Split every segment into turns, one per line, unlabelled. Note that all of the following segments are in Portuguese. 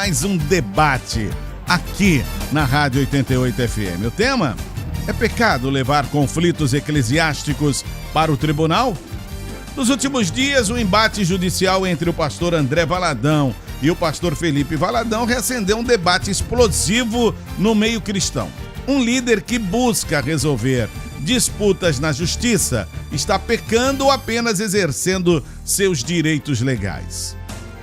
mais um debate aqui na Rádio 88 FM. O tema é pecado levar conflitos eclesiásticos para o tribunal? Nos últimos dias, o embate judicial entre o pastor André Valadão e o pastor Felipe Valadão reacendeu um debate explosivo no meio cristão. Um líder que busca resolver disputas na justiça está pecando ou apenas exercendo seus direitos legais?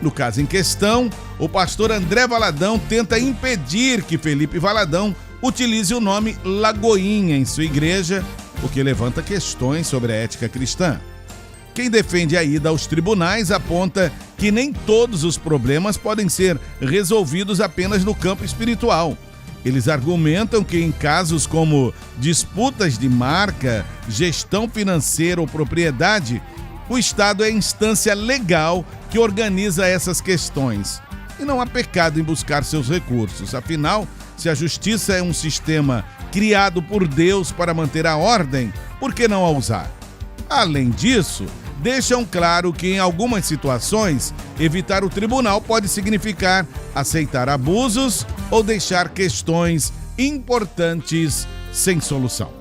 No caso em questão, o pastor André Valadão tenta impedir que Felipe Valadão utilize o nome Lagoinha em sua igreja, o que levanta questões sobre a ética cristã. Quem defende a ida aos tribunais aponta que nem todos os problemas podem ser resolvidos apenas no campo espiritual. Eles argumentam que em casos como disputas de marca, gestão financeira ou propriedade, o Estado é a instância legal que organiza essas questões. E não há pecado em buscar seus recursos. Afinal, se a justiça é um sistema criado por Deus para manter a ordem, por que não a usar? Além disso, deixam claro que em algumas situações, evitar o tribunal pode significar aceitar abusos ou deixar questões importantes sem solução.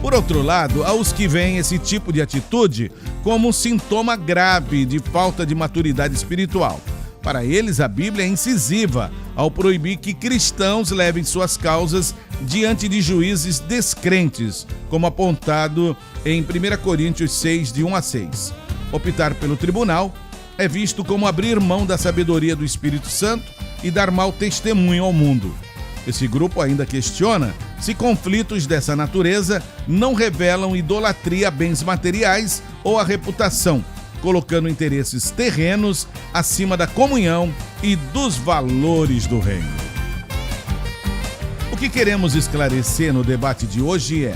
Por outro lado, há os que veem esse tipo de atitude como um sintoma grave de falta de maturidade espiritual. Para eles, a Bíblia é incisiva ao proibir que cristãos levem suas causas diante de juízes descrentes, como apontado em 1 Coríntios 6, de 1 a 6. Optar pelo tribunal é visto como abrir mão da sabedoria do Espírito Santo e dar mau testemunho ao mundo. Esse grupo ainda questiona se conflitos dessa natureza não revelam idolatria a bens materiais ou a reputação, colocando interesses terrenos acima da comunhão e dos valores do reino. O que queremos esclarecer no debate de hoje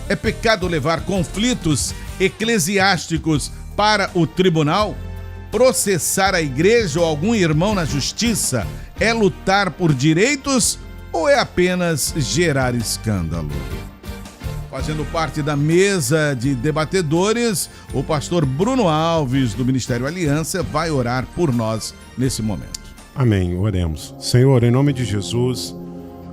é pecado levar conflitos eclesiásticos para o tribunal? Processar a igreja ou algum irmão na justiça é lutar por direitos ou é apenas gerar escândalo? Fazendo parte da mesa de debatedores, o pastor Bruno Alves, do Ministério Aliança, vai orar por nós nesse momento.
Amém, oremos. Senhor, em nome de Jesus,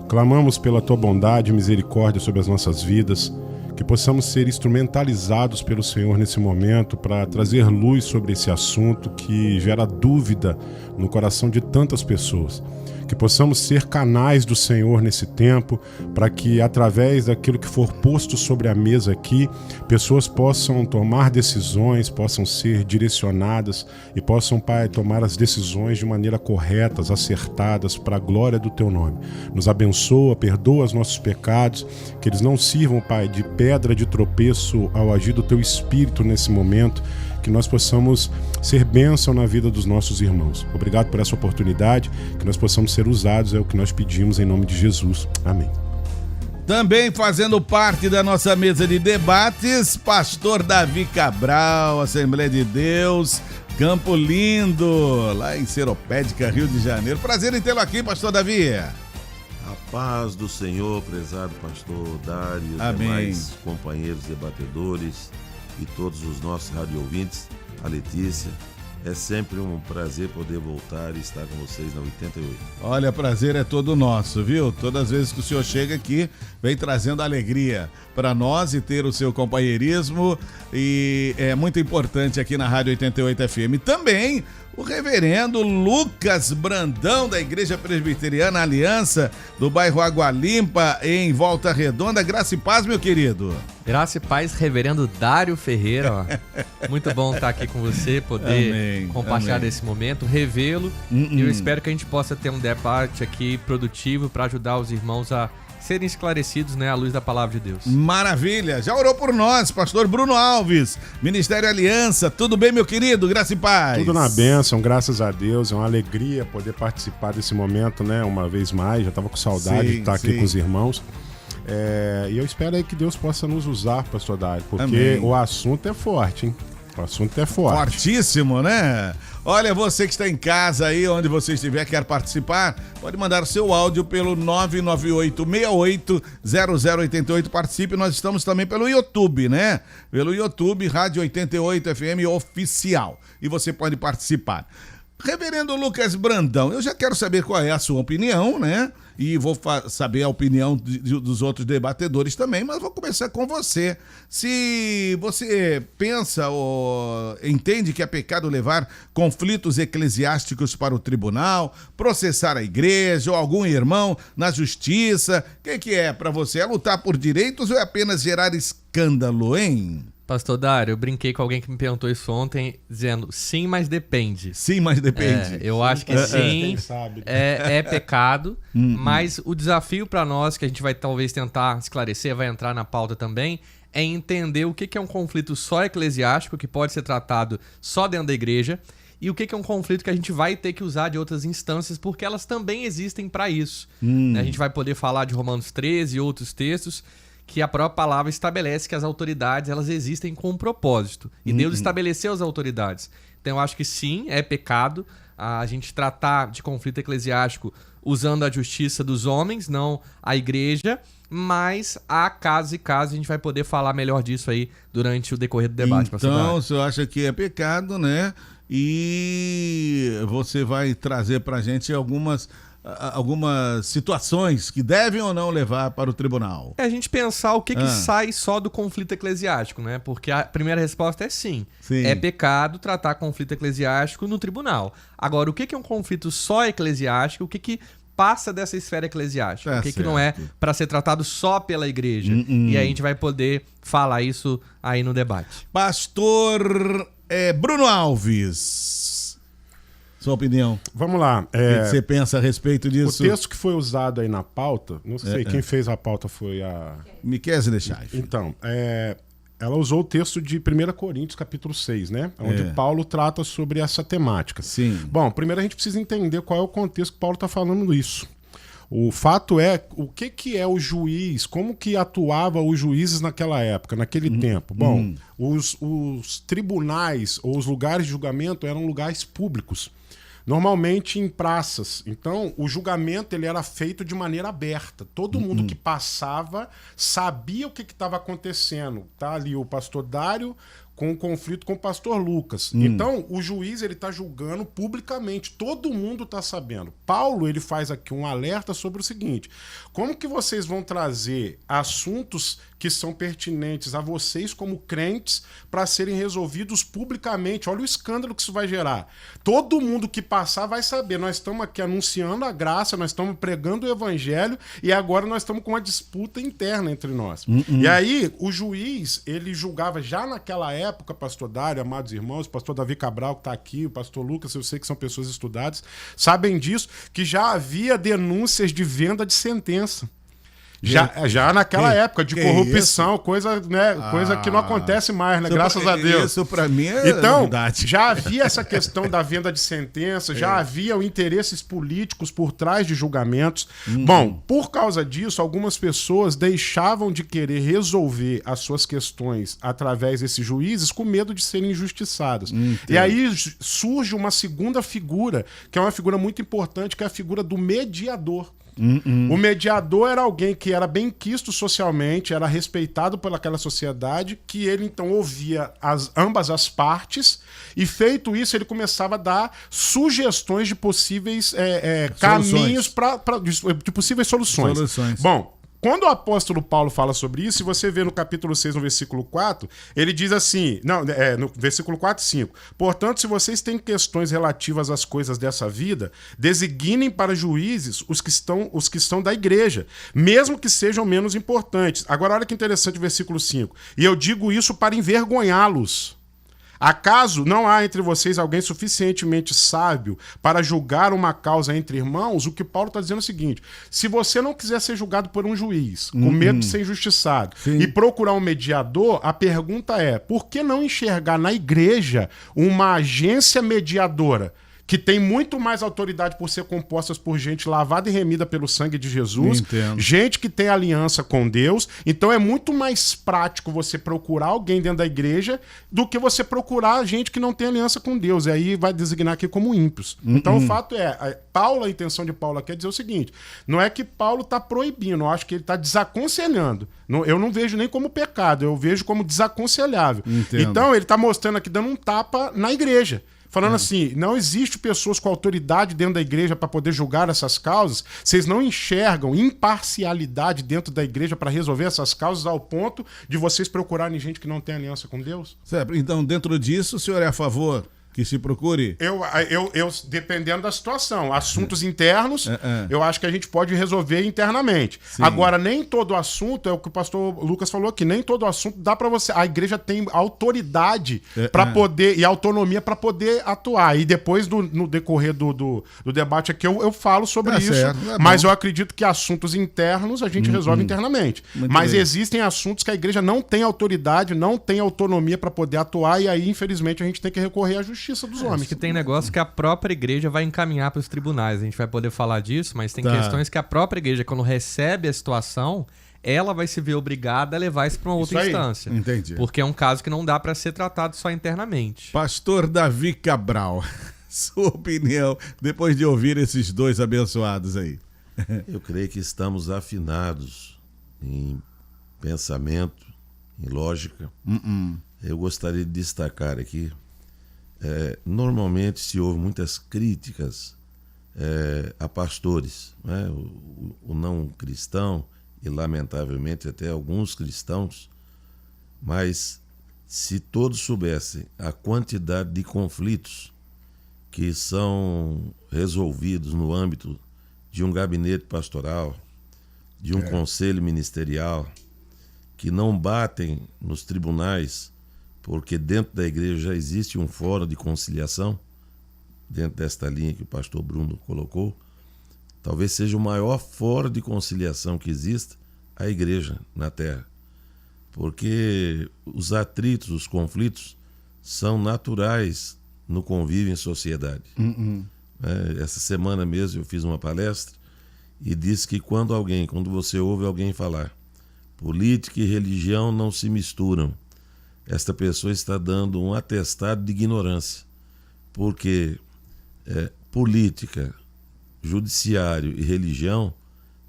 clamamos pela Tua bondade e misericórdia sobre as nossas vidas, que possamos ser instrumentalizados pelo Senhor nesse momento para trazer luz sobre esse assunto que gera dúvida no coração de tantas pessoas. Que possamos ser canais do Senhor nesse tempo, para que através daquilo que for posto sobre a mesa aqui, pessoas possam tomar decisões, possam ser direcionadas e possam, Pai, tomar as decisões de maneira corretas, acertadas, para a glória do Teu nome. Nos abençoa, perdoa os nossos pecados, que eles não sirvam, Pai, de pedra de tropeço ao agir do Teu Espírito nesse momento, que nós possamos ser bênção na vida dos nossos irmãos. Obrigado por essa oportunidade, que nós possamos ser usados, é o que nós pedimos em nome de Jesus. Amém.
Também fazendo parte da nossa mesa de debates, pastor Davi Cabral, Assembleia de Deus, Campo Lindo, lá em Seropédica, Rio de Janeiro. Prazer em tê-lo aqui, pastor Davi.
A paz do Senhor, prezado pastor Dário,
amém.
Demais companheiros debatedores e todos os nossos radioouvintes, a Letícia. É sempre um prazer poder voltar e estar com vocês na 88.
Olha, prazer é todo nosso, viu? Todas as vezes que o senhor chega aqui, vem trazendo alegria para nós e ter o seu companheirismo, e é muito importante aqui na Rádio 88 FM. Também o reverendo Lucas Brandão, da Igreja Presbiteriana Aliança, do bairro Água Limpa, em Volta Redonda. Graça e paz, meu querido.
Graça e paz, reverendo Dário Ferreira. Ó. Muito bom estar aqui com você, poder compartilhar desse momento, revê-lo. E eu espero que a gente possa ter um debate aqui produtivo para ajudar os irmãos a serem esclarecidos, né, à luz da palavra de Deus.
Maravilha! Já orou por nós, pastor Bruno Alves, Ministério Aliança. Tudo bem, meu querido? Graça e paz.
Tudo na bênção, graças a Deus. É uma alegria poder participar desse momento, né, uma vez mais. Já estava com saudade de estar aqui com os irmãos. E eu espero aí que Deus possa nos usar, pastor Dário, porque o assunto é forte, hein? O assunto é forte.
Fortíssimo, né? Olha, você que está em casa aí, onde você estiver, quer participar, pode mandar o seu áudio pelo 998-68-0088. Participe, nós estamos também pelo YouTube, né? Pelo YouTube, Rádio 88 FM Oficial. E você pode participar. Reverendo Lucas Brandão, eu já quero saber qual é a sua opinião, né? E vou saber a opinião dos outros debatedores também, mas vou começar com você. Se você pensa ou entende que é pecado levar conflitos eclesiásticos para o tribunal, processar a igreja ou algum irmão na justiça, o que é para você? É lutar por direitos ou é apenas gerar escândalo, hein?
Pastor Dário, eu brinquei com alguém que me perguntou isso ontem, dizendo sim, mas depende.
Sim, mas depende.
Eu acho que sim, é pecado, mas o desafio para nós, que a gente vai talvez tentar esclarecer, vai entrar na pauta também, é entender o que é um conflito só eclesiástico, que pode ser tratado só dentro da igreja, e o que é um conflito que a gente vai ter que usar de outras instâncias, porque elas também existem para isso. A gente vai poder falar de Romanos 13 e outros textos, que a própria palavra estabelece que as autoridades elas existem com um propósito. E Deus estabeleceu as autoridades. Então eu acho que sim, é pecado a gente tratar de conflito eclesiástico usando a justiça dos homens, não a igreja, mas há casos e casos, a gente vai poder falar melhor disso aí durante o decorrer do debate.
Então, o senhor acha que é pecado, né? E você vai trazer pra gente algumas situações que devem ou não levar para o tribunal.
É a gente pensar o que sai só do conflito eclesiástico, né? Porque a primeira resposta é sim. É pecado tratar conflito eclesiástico no tribunal. Agora, o que é um conflito só eclesiástico? O que passa dessa esfera eclesiástica? O que não é para ser tratado só pela igreja? E aí a gente vai poder falar isso aí no debate.
Pastor Bruno Alves, sua opinião.
Vamos lá.
O que você pensa a respeito disso?
O texto que foi usado aí na pauta, não sei, quem fez a pauta foi a...
Miqueias Lechaife.
Então, ela usou o texto de 1 Coríntios, capítulo 6, né? Onde Paulo trata sobre essa temática.
Sim.
Bom, primeiro a gente precisa entender qual é o contexto que Paulo está falando isso. O fato é, o que é o juiz, como que atuava os juízes naquela época, naquele tempo? Bom, os tribunais ou os lugares de julgamento eram lugares públicos, normalmente em praças. Então, o julgamento ele era feito de maneira aberta. Todo mundo que passava sabia o que estava acontecendo. Tá ali o pastor Dário com um conflito com o pastor Lucas. Então, o juiz ele está julgando publicamente. Todo mundo está sabendo. Paulo ele faz aqui um alerta sobre o seguinte: como que vocês vão trazer assuntos que são pertinentes a vocês como crentes para serem resolvidos publicamente? Olha o escândalo que isso vai gerar. Todo mundo que passar vai saber. Nós estamos aqui anunciando a graça, nós estamos pregando o evangelho e agora nós estamos com uma disputa interna entre nós. E aí, o juiz, ele julgava já naquela época, pastor Dário, amados irmãos, pastor Davi Cabral que está aqui, o pastor Lucas, eu sei que são pessoas estudadas, sabem disso, que já havia denúncias de venda de sentença. Já naquela época de corrupção, coisa que não acontece mais, né? Graças a Deus.
Isso pra mim é
novidade. Já havia essa questão da venda de sentença, já havia interesses políticos por trás de julgamentos. Bom, por causa disso, algumas pessoas deixavam de querer resolver as suas questões através desses juízes com medo de serem injustiçadas. E aí surge uma segunda figura, que é uma figura muito importante, que é a figura do mediador. O mediador era alguém que era bem quisto socialmente, era respeitado pelaquela sociedade, que ele então ouvia ambas as partes e, feito isso, ele começava a dar sugestões de possíveis caminhos de possíveis soluções. Bom, quando o apóstolo Paulo fala sobre isso, se você vê no capítulo 6, no versículo 4, ele diz assim, no versículo 4 e 5, portanto, se vocês têm questões relativas às coisas dessa vida, designem para juízes os que estão da igreja, mesmo que sejam menos importantes. Agora, olha que interessante o versículo 5. E eu digo isso para envergonhá-los. Acaso não há entre vocês alguém suficientemente sábio para julgar uma causa entre irmãos? O que Paulo está dizendo é o seguinte: se você não quiser ser julgado por um juiz, com medo de ser injustiçado, e procurar um mediador, a pergunta é: por que não enxergar na igreja uma agência mediadora que tem muito mais autoridade por ser compostas por gente lavada e remida pelo sangue de Jesus, gente que tem aliança com Deus? Então é muito mais prático você procurar alguém dentro da igreja do que você procurar gente que não tem aliança com Deus, e aí vai designar aqui como ímpios. Então o fato é, a intenção de Paulo aqui é dizer o seguinte: não é que Paulo está proibindo, eu acho que ele está desaconselhando. Eu não vejo nem como pecado, eu vejo como desaconselhável. Então ele está mostrando aqui, dando um tapa na igreja, falando assim, não existe pessoas com autoridade dentro da igreja para poder julgar essas causas. Vocês não enxergam imparcialidade dentro da igreja para resolver essas causas ao ponto de vocês procurarem gente que não tem aliança com Deus?
Certo. Então, dentro disso, o senhor é a favor que se procure?
Eu dependendo da situação. Assuntos internos, eu acho que a gente pode resolver internamente. Sim. Agora, nem todo assunto, é o que o pastor Lucas falou aqui, nem todo assunto dá para você... A igreja tem autoridade para poder, e autonomia para poder atuar. E depois, no decorrer do debate aqui, eu falo sobre isso. Certo, mas eu acredito que assuntos internos a gente resolve internamente. Muito mas bem. Existem assuntos que a igreja não tem autoridade, não tem autonomia para poder atuar, e aí, infelizmente, a gente tem que recorrer à justiça dos homens.
Acho que tem negócio que a própria igreja vai encaminhar para os tribunais. A gente vai poder falar disso, mas tem questões que a própria igreja, quando recebe a situação, ela vai se ver obrigada a levar isso para uma outra instância.
Entendi.
Porque é um caso que não dá para ser tratado só internamente.
Pastor Davi Cabral, sua opinião, depois de ouvir esses dois abençoados aí.
Eu creio que estamos afinados em pensamento, em lógica. Eu gostaria de destacar aqui, normalmente se ouve muitas críticas a pastores, né? O não cristão e lamentavelmente até alguns cristãos, mas se todos soubessem a quantidade de conflitos que são resolvidos no âmbito de um gabinete pastoral, de um conselho ministerial, que não batem nos tribunais, porque dentro da igreja já existe um fórum de conciliação, dentro desta linha que o pastor Bruno colocou, talvez seja o maior fórum de conciliação que exista a igreja na Terra. Porque os atritos, os conflitos, são naturais no convívio em sociedade. Essa semana mesmo eu fiz uma palestra e disse que quando você ouve alguém falar, política e religião não se misturam, esta pessoa está dando um atestado de ignorância, porque política, judiciário e religião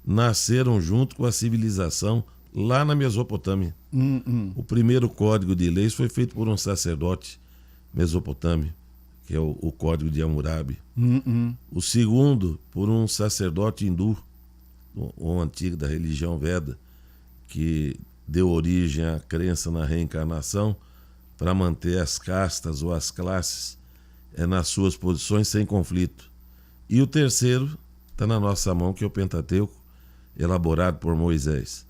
nasceram junto com a civilização lá na Mesopotâmia. O primeiro código de leis foi feito por um sacerdote mesopotâmio, que é o Código de Hammurabi. O segundo, por um sacerdote hindu, o antigo da religião Veda, que deu origem à crença na reencarnação para manter as castas ou as classes nas suas posições sem conflito. E o terceiro está na nossa mão, que é o Pentateuco, elaborado por Moisés.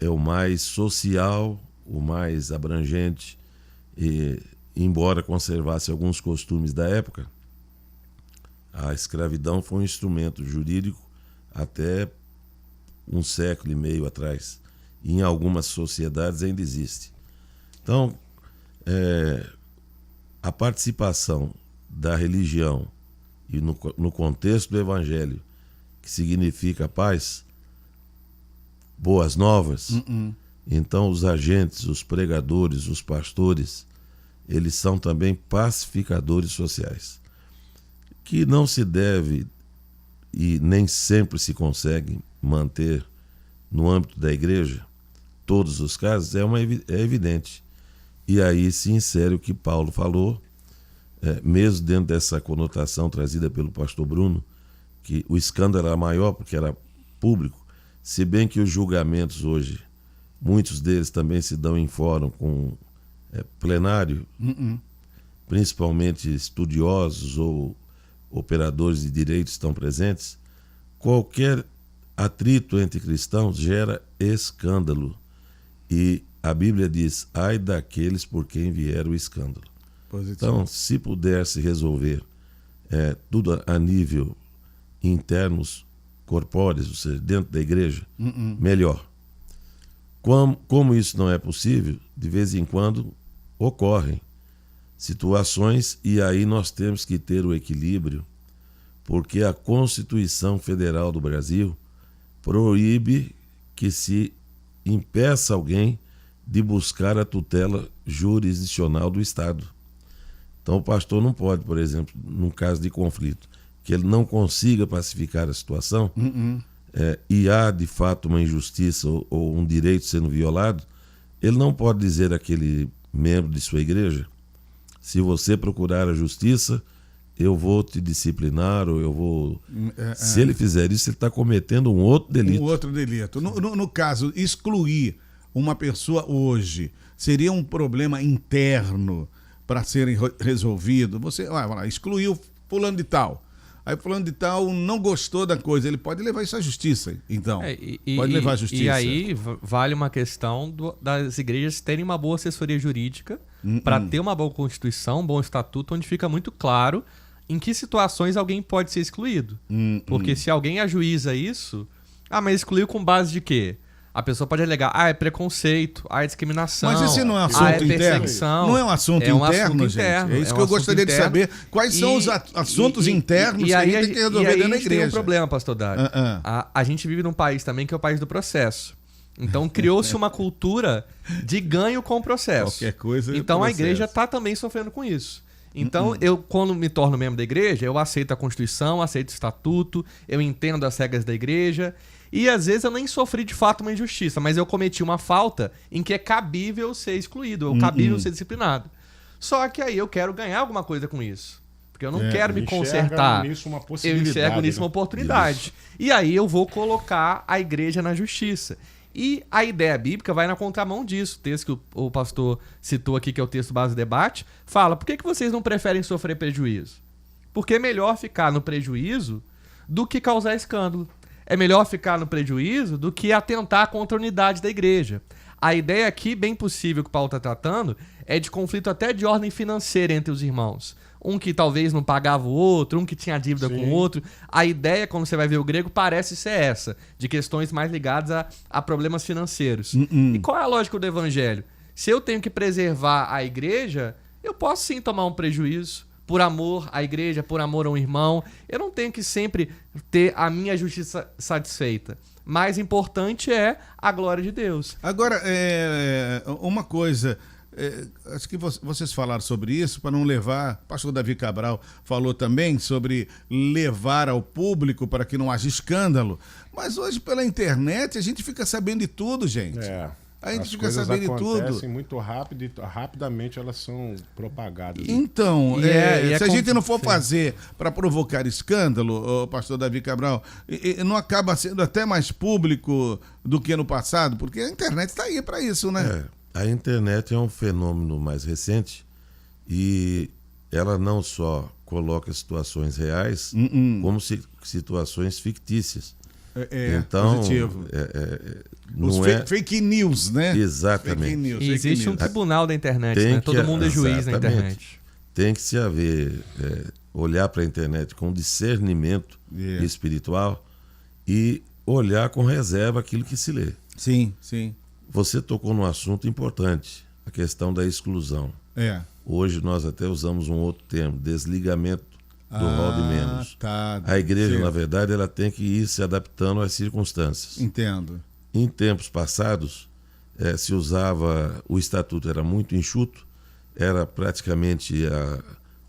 É o mais social, o mais abrangente, e embora conservasse alguns costumes da época, a escravidão foi um instrumento jurídico até um século e meio atrás. E em algumas sociedades ainda existe. Então, a participação da religião e no contexto do evangelho, que significa paz, boas novas, então os agentes, os pregadores, os pastores, eles são também pacificadores sociais, que não se deve e nem sempre se consegue manter no âmbito da igreja, todos os casos, é evidente. E aí se insere o que Paulo falou, mesmo dentro dessa conotação trazida pelo pastor Bruno, que o escândalo era maior porque era público, se bem que os julgamentos hoje, muitos deles também se dão em fórum com plenário, principalmente estudiosos ou operadores de direito estão presentes, qualquer atrito entre cristãos gera escândalo. E a Bíblia diz, ai daqueles por quem vier o escândalo. Positivo. Então, se pudesse resolver tudo a nível em termos corpóreos, ou seja, dentro da igreja, melhor. Como isso não é possível, de vez em quando ocorrem situações, e aí nós temos que ter o equilíbrio, porque a Constituição Federal do Brasil proíbe que se impeça alguém de buscar a tutela jurisdicional do Estado. Então o pastor não pode, por exemplo, num caso de conflito, que ele não consiga pacificar a situação, e há de fato uma injustiça ou um direito sendo violado, ele não pode dizer àquele membro de sua igreja, se você procurar a justiça, eu vou te disciplinar, ou eu vou... Se ele fizer isso, ele está cometendo um outro delito.
Um outro delito. No caso, excluir uma pessoa hoje seria um problema interno para ser resolvido. Você vai lá, excluiu fulano de tal. Aí fulano de tal não gostou da coisa, ele pode levar isso à justiça, então. Pode levar à justiça.
E aí vale uma questão das igrejas terem uma boa assessoria jurídica para ter uma boa constituição, um bom estatuto, onde fica muito claro em que situações alguém pode ser excluído. Porque se alguém ajuiza isso, mas excluiu com base de quê? A pessoa pode alegar, é preconceito, é discriminação.
Mas esse não é um assunto interno? Não é um assunto interno, gente?
Interno,
é isso que eu gostaria de saber. Quais são os assuntos internos que a gente tem que resolver dentro da igreja?
Tem um problema, pastor Dário. A gente vive num país também que é o país do processo. Então criou-se uma cultura de ganho com o processo.
Qualquer coisa.
Então a igreja está também sofrendo com isso. Então, eu, quando me torno membro da igreja, eu aceito a Constituição, aceito o Estatuto, eu entendo as regras da igreja. E às vezes eu nem sofri de fato uma injustiça, mas eu cometi uma falta em que é cabível ser excluído, ou cabível ser disciplinado. Só que aí eu quero ganhar alguma coisa com isso. Porque eu não quero me consertar. Eu enxergo nisso uma oportunidade. Isso. E aí eu vou colocar a igreja na justiça. E a ideia bíblica vai na contramão disso. O texto que o pastor citou aqui, que é o texto base do debate, fala: por que vocês não preferem sofrer prejuízo? Porque é melhor ficar no prejuízo do que causar escândalo. É melhor ficar no prejuízo do que atentar contra a unidade da igreja. A ideia aqui, bem possível que o Paulo está tratando, é de conflito até de ordem financeira entre os irmãos. Um que talvez não pagava o outro, um que tinha dívida com o outro. A ideia, quando você vai ver o grego, parece ser essa, de questões mais ligadas a problemas financeiros. E qual é a lógica do evangelho? Se eu tenho que preservar a igreja, eu posso sim tomar um prejuízo por amor à igreja, por amor a um irmão. Eu não tenho que sempre ter a minha justiça satisfeita. Mais importante é a glória de Deus.
Agora, uma coisa... acho que vocês falaram sobre isso, para não levar... O pastor Davi Cabral falou também sobre levar ao público para que não haja escândalo. Mas hoje, pela internet, a gente fica sabendo de tudo, gente. A gente fica sabendo de tudo. As coisas
acontecem muito rápido e rapidamente elas são propagadas.
Então, se a gente não for fazer para provocar escândalo, pastor Davi Cabral, não acaba sendo até mais público do que no passado? Porque a internet está aí para isso, né?
A internet é um fenômeno mais recente e ela não só coloca situações reais, como situações fictícias. Então,
positivo.
Não
fake news, né?
Exatamente.
Fake news,
e existe um tribunal da internet, né? Todo mundo é juiz na internet.
Tem que se haver, olhar para a internet com discernimento espiritual e olhar com reserva aquilo que se lê.
Sim, sim.
Você tocou num assunto importante, a questão da exclusão. Hoje nós até usamos um outro termo, desligamento do rol de membros. A igreja, na verdade, ela tem que ir se adaptando às circunstâncias.
Entendo.
Em tempos passados, se usava, o estatuto era muito enxuto, era praticamente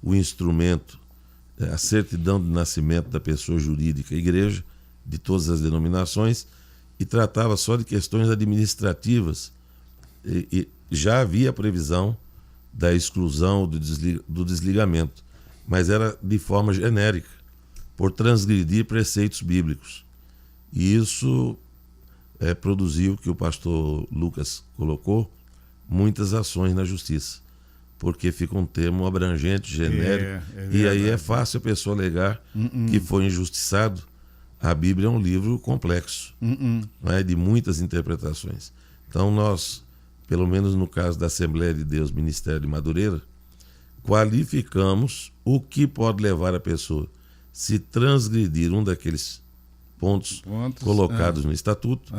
o instrumento, a certidão de nascimento da pessoa jurídica, igreja, de todas as denominações, e tratava só de questões administrativas. E já havia previsão da exclusão, do desligamento, mas era de forma genérica, por transgredir preceitos bíblicos. E isso produziu, que o pastor Lucas colocou, muitas ações na justiça, porque fica um termo abrangente, genérico, e aí é fácil a pessoa alegar que foi injustiçado. A Bíblia é um livro complexo, de muitas interpretações. Então nós, pelo menos no caso da Assembleia de Deus, Ministério de Madureira, qualificamos o que pode levar a pessoa, se transgredir um daqueles pontos colocados no estatuto,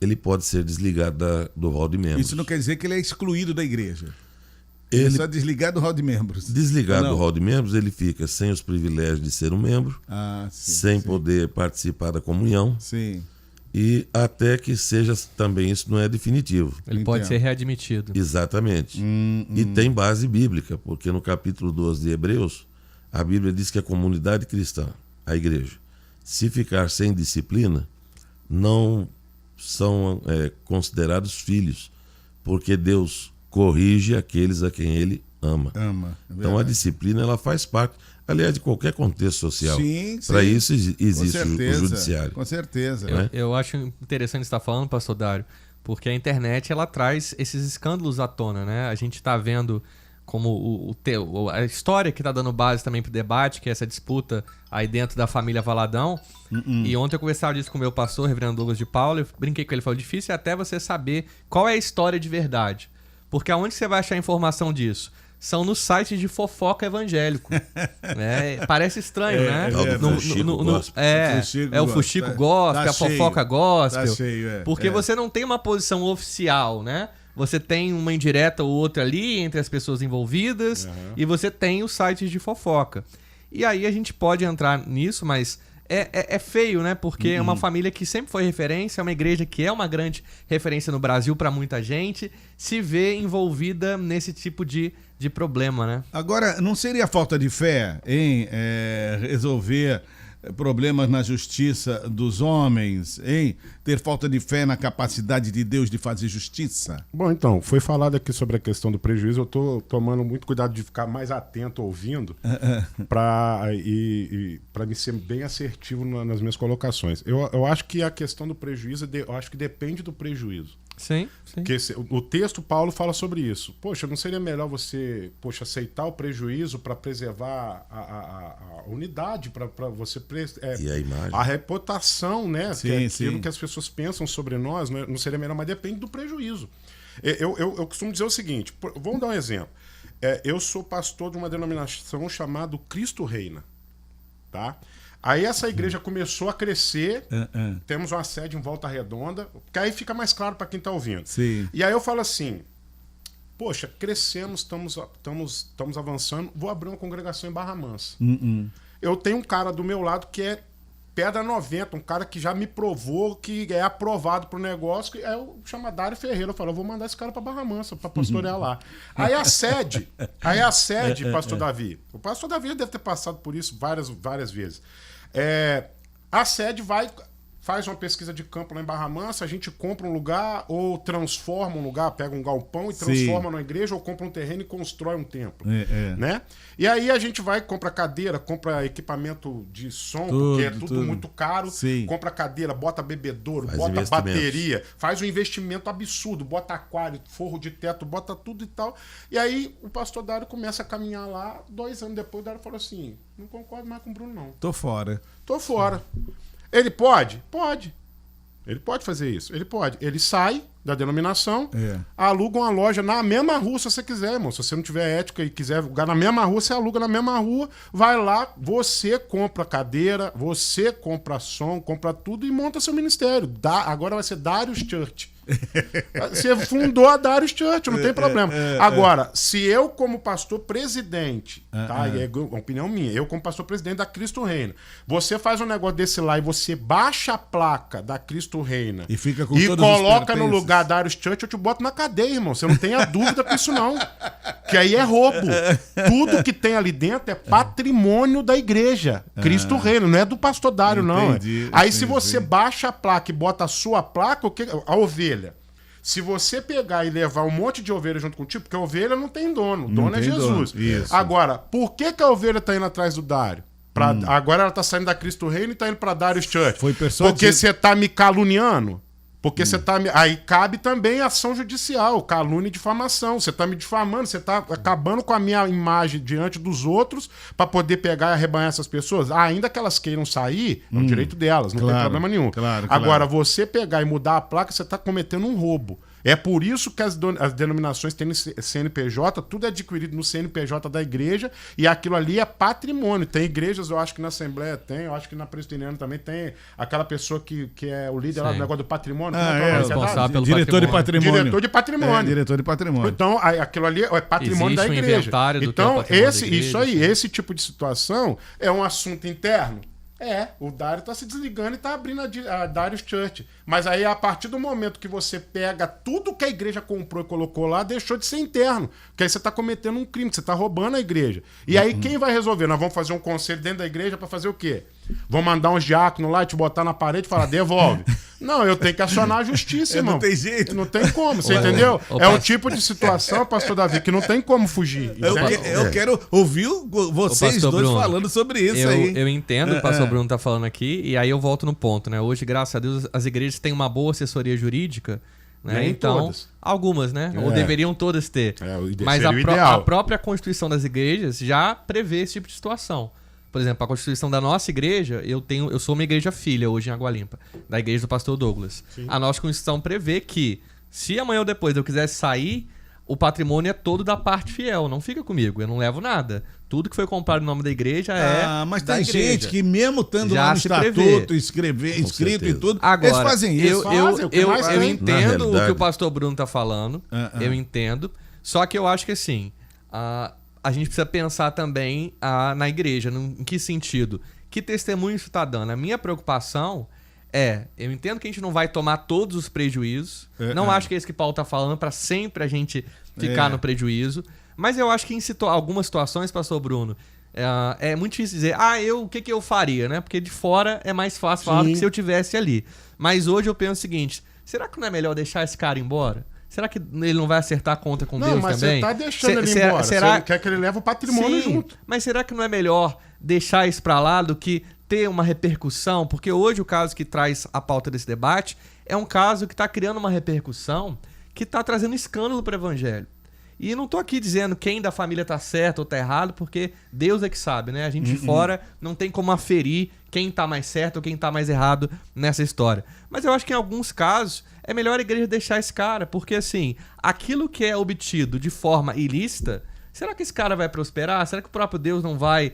ele pode ser desligado do rol de membros.
Isso não quer dizer que ele é excluído da igreja. Ele é só desligado do rol de membros.
Desligado do rol de membros, ele fica sem os privilégios de ser um membro, sem poder participar da comunhão.
Sim.
E até que seja também, isso não é definitivo.
Ele pode ser readmitido.
Exatamente. E tem base bíblica, porque no capítulo 12 de Hebreus, a Bíblia diz que a comunidade cristã, a igreja, se ficar sem disciplina, não são considerados filhos, porque Deus corrige aqueles a quem ele ama. Então a disciplina ela faz parte, aliás, de qualquer contexto social.
Sim,
para isso existe o judiciário.
Com certeza.
Eu acho interessante você estar falando, pastor Dário, porque a internet ela traz esses escândalos à tona, né? A gente está vendo como a história que está dando base também para o debate, que é essa disputa aí dentro da família Valadão. E ontem eu conversava disso com o meu pastor, o reverendo Douglas de Paula, eu brinquei com ele, falou, difícil é até você saber qual é a história de verdade. Porque aonde você vai achar informação disso? São nos sites de fofoca evangélico. Parece estranho, né? O Fuxico Gospel, a fofoca Gospel.
Tá cheio,
porque você não tem uma posição oficial, né? Você tem uma indireta ou outra ali entre as pessoas envolvidas e você tem os sites de fofoca. E aí a gente pode entrar nisso, mas é feio, né? Porque é uma família que sempre foi referência, é uma igreja que é uma grande referência no Brasil para muita gente, se vê envolvida nesse tipo de problema, né?
Agora, não seria falta de fé em resolver problemas na justiça dos homens, em ter falta de fé na capacidade de Deus de fazer justiça?
Bom, então, foi falado aqui sobre a questão do prejuízo, eu estou tomando muito cuidado de ficar mais atento ouvindo para me ser bem assertivo nas minhas colocações. Eu acho que a questão do prejuízo, eu acho que depende do prejuízo.
Sim.
Porque o texto Paulo fala sobre isso. Poxa, não seria melhor você aceitar o prejuízo para preservar a unidade, para você
e a imagem,
a reputação, né?
Sim,
que é aquilo que as pessoas pensam sobre nós, né? Não seria melhor, mas depende do prejuízo. Eu costumo dizer o seguinte, vamos dar um exemplo. Eu sou pastor de uma denominação chamada Cristo Reina, tá? Aí essa igreja começou a crescer, temos uma sede em Volta Redonda, que aí fica mais claro para quem está ouvindo.
Sim.
E aí eu falo assim, poxa, crescemos, estamos avançando, vou abrir uma congregação em Barra Mansa. Eu tenho um cara do meu lado que é pedra 90, um cara que já me provou que é aprovado pro negócio, que é o chama Dário Ferreira. Eu falo, eu vou mandar esse cara para Barra Mansa, para pastorear lá. Aí a sede, pastor Davi, o pastor Davi deve ter passado por isso várias vezes. A sede faz uma pesquisa de campo lá em Barra Mansa, a gente compra um lugar ou transforma um lugar, pega um galpão e transforma numa igreja, ou compra um terreno e constrói um templo. Né? E aí a gente compra cadeira, compra equipamento de som, porque é tudo muito caro.
Sim.
Compra cadeira, bota bebedouro, bota bateria, faz um investimento absurdo, bota aquário, forro de teto, bota tudo e tal. E aí o pastor Dário começa a caminhar lá, 2 anos depois o Dário falou assim, não concordo mais com o Bruno não.
Tô fora.
Ele pode? Pode. Ele pode fazer isso. Ele pode. Ele sai da denominação, aluga uma loja na mesma rua se você quiser, irmão. Se você não tiver ética e quiser alugar na mesma rua, você aluga na mesma rua, vai lá, você compra cadeira, você compra som, compra tudo e monta seu ministério. Agora vai ser Darius Church. Você fundou a Darius Church, não tem problema. Agora, se eu como pastor presidente, tá? É uma opinião minha, eu como pastor presidente da Cristo Reina, você faz um negócio desse lá e você baixa a placa da Cristo Reina
e fica com
e coloca no lugar Darius Church, eu te boto na cadeia, irmão. Você não tenha dúvida com isso não. Que aí é roubo. Tudo que tem ali dentro é patrimônio da igreja. Cristo Reina, não é do pastor Dário, não. Aí se você baixa a placa e bota a sua placa, a ovelha. Se você pegar e levar um monte de ovelha junto contigo, porque a ovelha não tem dono, o dono é Jesus. Agora, por que a ovelha está indo atrás do Dário? Agora ela está saindo da Cristo Reino e está indo para Darius Church. Porque você está me caluniando? Porque você tá... Aí cabe também ação judicial, calúnia e difamação. Você tá me difamando, você tá acabando com a minha imagem diante dos outros para poder pegar e arrebanhar essas pessoas. Ainda que elas queiram sair, é o direito delas, não tem problema nenhum. Agora, você pegar e mudar a placa, você tá cometendo um roubo. É por isso que as denominações têm CNPJ, tudo é adquirido no CNPJ da igreja e aquilo ali é patrimônio. Tem igrejas, eu acho que na Assembleia tem, eu acho que na Presbiteriana também tem aquela pessoa que é o líder lá do negócio do patrimônio.
Responsável pelo
diretor de patrimônio.
Diretor de patrimônio.
Diretor de patrimônio.
Então, aquilo ali é patrimônio da igreja. Então, esse tipo de situação é um assunto interno. O Dário está se desligando e está abrindo a Darius Church. Mas aí, a partir do momento que você pega tudo que a igreja comprou e colocou lá, deixou de ser interno. Porque aí você está cometendo um crime, você está roubando a igreja. E aí, quem vai resolver? Nós vamos fazer um conselho dentro da igreja para fazer o quê? Vamos mandar uns diáconos lá e te botar na parede e falar, devolve. Não, eu tenho que acionar a justiça, irmão.
Não tem jeito.
Não tem como, você entendeu? É um tipo de situação, pastor Davi, que não tem como fugir.
Eu quero ouvir vocês dois
Bruno,
falando sobre isso aí.
Eu entendo o que o pastor Bruno tá falando aqui, e aí eu volto no ponto, né? Hoje, graças a Deus, as igrejas têm uma boa assessoria jurídica, né?
Nem
então,
todas.
Algumas, né? Ou deveriam todas ter. Mas
ideal.
a própria Constituição das igrejas já prevê esse tipo de situação. Por exemplo, a Constituição da nossa igreja, eu sou uma igreja filha hoje em Água Limpa, da igreja do pastor Douglas. Sim. A nossa Constituição prevê que, se amanhã ou depois eu quisesse sair, o patrimônio é todo da parte fiel, não fica comigo, eu não levo nada. Tudo que foi comprado no nome da igreja
mas
da
tem
igreja.
Gente que mesmo estando lá no estatuto, escrito e tudo,
agora,
eles fazem isso.
Eu entendo o que o pastor Bruno tá falando, eu entendo, só que eu acho que assim, a gente precisa pensar também na igreja, em que sentido? Que testemunho isso está dando? A minha preocupação eu entendo que a gente não vai tomar todos os prejuízos, não acho que é isso que Paulo está falando, para sempre a gente ficar no prejuízo, mas eu acho que em algumas situações, pastor Bruno, é muito difícil dizer, o que eu faria, né? Porque de fora é mais fácil falar do que se eu tivesse ali. Mas hoje eu penso o seguinte, será que não é melhor deixar esse cara embora? Será que ele não vai acertar a conta com Deus também?
Não, mas você tá deixando ele embora. Você quer que ele leve o patrimônio junto.
Mas será que não é melhor deixar isso pra lá do que ter uma repercussão? Porque hoje o caso que traz a pauta desse debate é um caso que está criando uma repercussão que está trazendo escândalo para o evangelho. E não tô aqui dizendo quem da família tá certo ou tá errado, porque Deus é que sabe, né? A gente de fora não tem como aferir quem tá mais certo ou quem tá mais errado nessa história. Mas eu acho que em alguns casos é melhor a igreja deixar esse cara, porque assim, aquilo que é obtido de forma ilícita, será que esse cara vai prosperar? Será que o próprio Deus não vai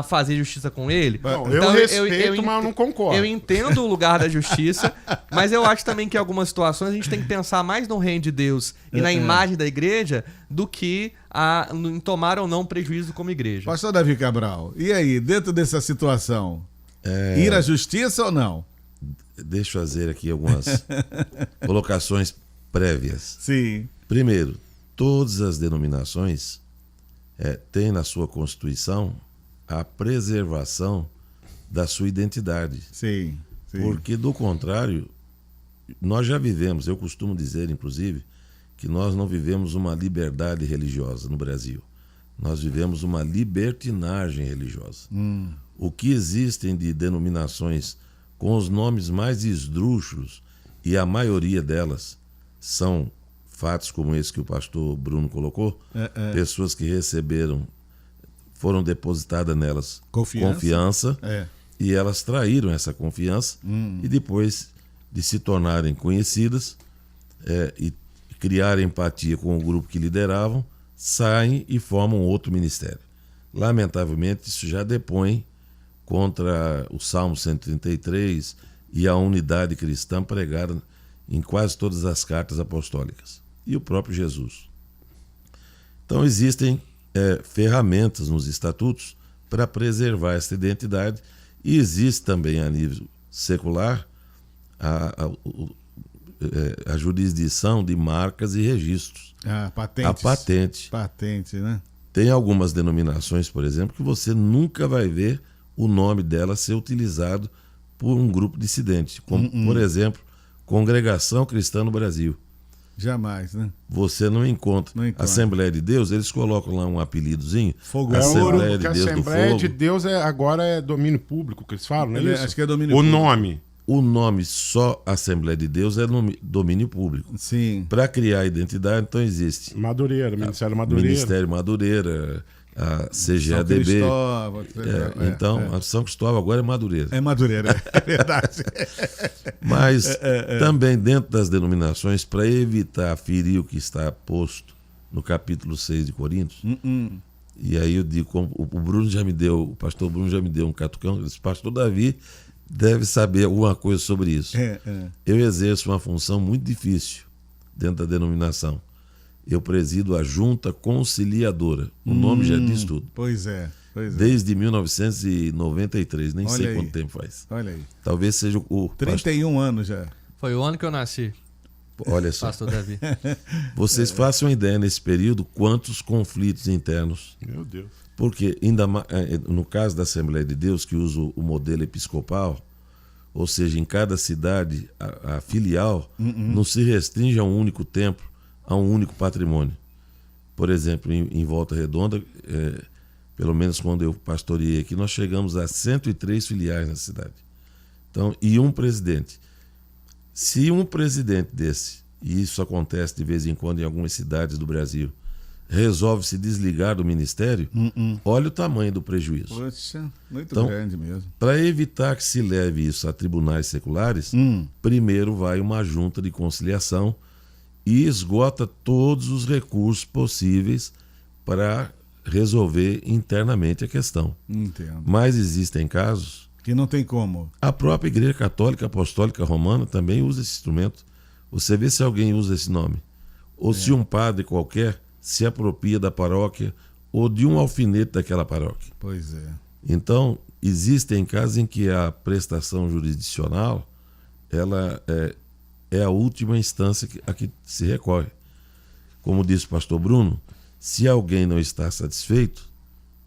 fazer justiça com ele?
Não, então, eu respeito, mas eu não concordo.
Eu entendo o lugar da justiça, mas eu acho também que em algumas situações a gente tem que pensar mais no reino de Deus e na imagem da igreja do que em tomar ou não prejuízo como igreja.
Pastor Davi Cabral, e aí, dentro dessa situação, ir à justiça ou não?
Deixa eu fazer aqui algumas colocações prévias.
Sim.
Primeiro, todas as denominações têm na sua Constituição a preservação da sua identidade.
Sim.
Porque, do contrário, nós já vivemos, eu costumo dizer, inclusive, que nós não vivemos uma liberdade religiosa no Brasil. Nós vivemos uma libertinagem religiosa. O que existem de denominações com os nomes mais esdrúxulos, e a maioria delas são fatos como esse que o pastor Bruno colocou, pessoas que foram depositadas nelas confiança e elas traíram essa confiança e depois de se tornarem conhecidas e criar empatia com o grupo que lideravam, saem e formam outro ministério. Lamentavelmente, isso já depõe contra o Salmo 133 e a unidade cristã pregada em quase todas as cartas apostólicas. E o próprio Jesus. Então existem ferramentas nos estatutos para preservar essa identidade e existe também a nível secular a jurisdição de marcas e registros.
Patentes.
A patente.
Patente, né?
Tem algumas denominações, por exemplo, que você nunca vai ver o nome dela ser utilizado por um grupo dissidente, como, por exemplo, Congregação Cristã no Brasil.
Jamais, né?
Você não encontra. Assembleia de Deus, eles colocam lá um apelidozinho.
Fogo
Assembleia de Deus do Fogo.
Assembleia de Deus agora é domínio público, que eles falam, não é isso?
Acho que é domínio público.
O nome.
O nome só Assembleia de Deus é domínio público.
Sim.
Para criar a identidade, então existe
Ministério Madureira.
Ministério Madureira, a CGADB. Então, a São Cristóvão agora é Madureira.
É Madureira, é verdade.
Mas também dentro das denominações, para evitar ferir o que está posto no capítulo 6 de Coríntios, e aí eu digo, o pastor Bruno já me deu um catucão, ele disse, pastor Davi deve saber alguma coisa sobre isso. Eu exerço uma função muito difícil dentro da denominação. Eu presido a Junta Conciliadora. O nome já diz tudo.
Pois é.
Desde 1993, nem sei quanto tempo faz.
Olha aí.
Talvez seja o...
31 anos já.
Foi o ano que eu nasci.
Olha só.
Pastor Davi.
Vocês façam ideia nesse período quantos conflitos internos.
Meu Deus.
Porque, ainda no caso da Assembleia de Deus, que usa o modelo episcopal, ou seja, em cada cidade, a filial não se restringe a um único templo, a um único patrimônio. Por exemplo, em Volta Redonda, pelo menos quando eu pastoreei aqui, nós chegamos a 103 filiais na cidade. Então, e um presidente. Se um presidente desse, e isso acontece de vez em quando em algumas cidades do Brasil, resolve se desligar do ministério, olha o tamanho do prejuízo.
Poxa, muito
então,
grande mesmo.
Para evitar que se leve isso a tribunais seculares, primeiro vai uma junta de conciliação e esgota todos os recursos possíveis para resolver internamente a questão.
Entendo.
Mas existem casos
que não tem como.
A própria Igreja Católica Apostólica Romana também usa esse instrumento. Você vê se alguém usa esse nome. Ou se um padre qualquer se apropria da paróquia ou de um alfinete daquela paróquia.
Pois é.
Então, existem casos em que a prestação jurisdicional ela é a última instância a que se recorre. Como disse o pastor Bruno, se alguém não está satisfeito,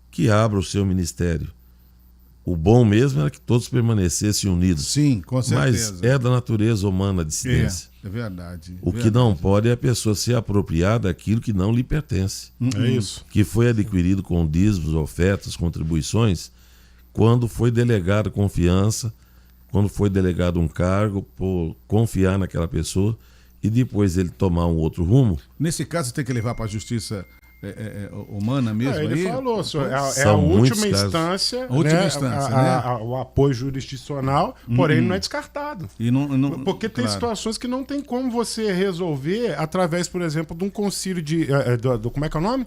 que abra o seu ministério. O bom mesmo era que todos permanecessem unidos.
Sim, com certeza.
Mas é da natureza humana a dissidência.
É verdade.
O que não pode é a pessoa se apropriar daquilo que não lhe pertence.
É isso.
Que foi adquirido com dízimos, ofertas, contribuições, quando foi delegado confiança, quando foi delegado um cargo, por confiar naquela pessoa e depois ele tomar um outro rumo.
Nesse caso tem que levar para a justiça humana mesmo?
Ele
aí?
falou, é a
São
última
muitos
instância,
Última instância, né?
O apoio jurisdicional, porém não é descartado.
E não,
Porque tem situações que não tem como você resolver através, por exemplo, de um concílio como é que é o nome?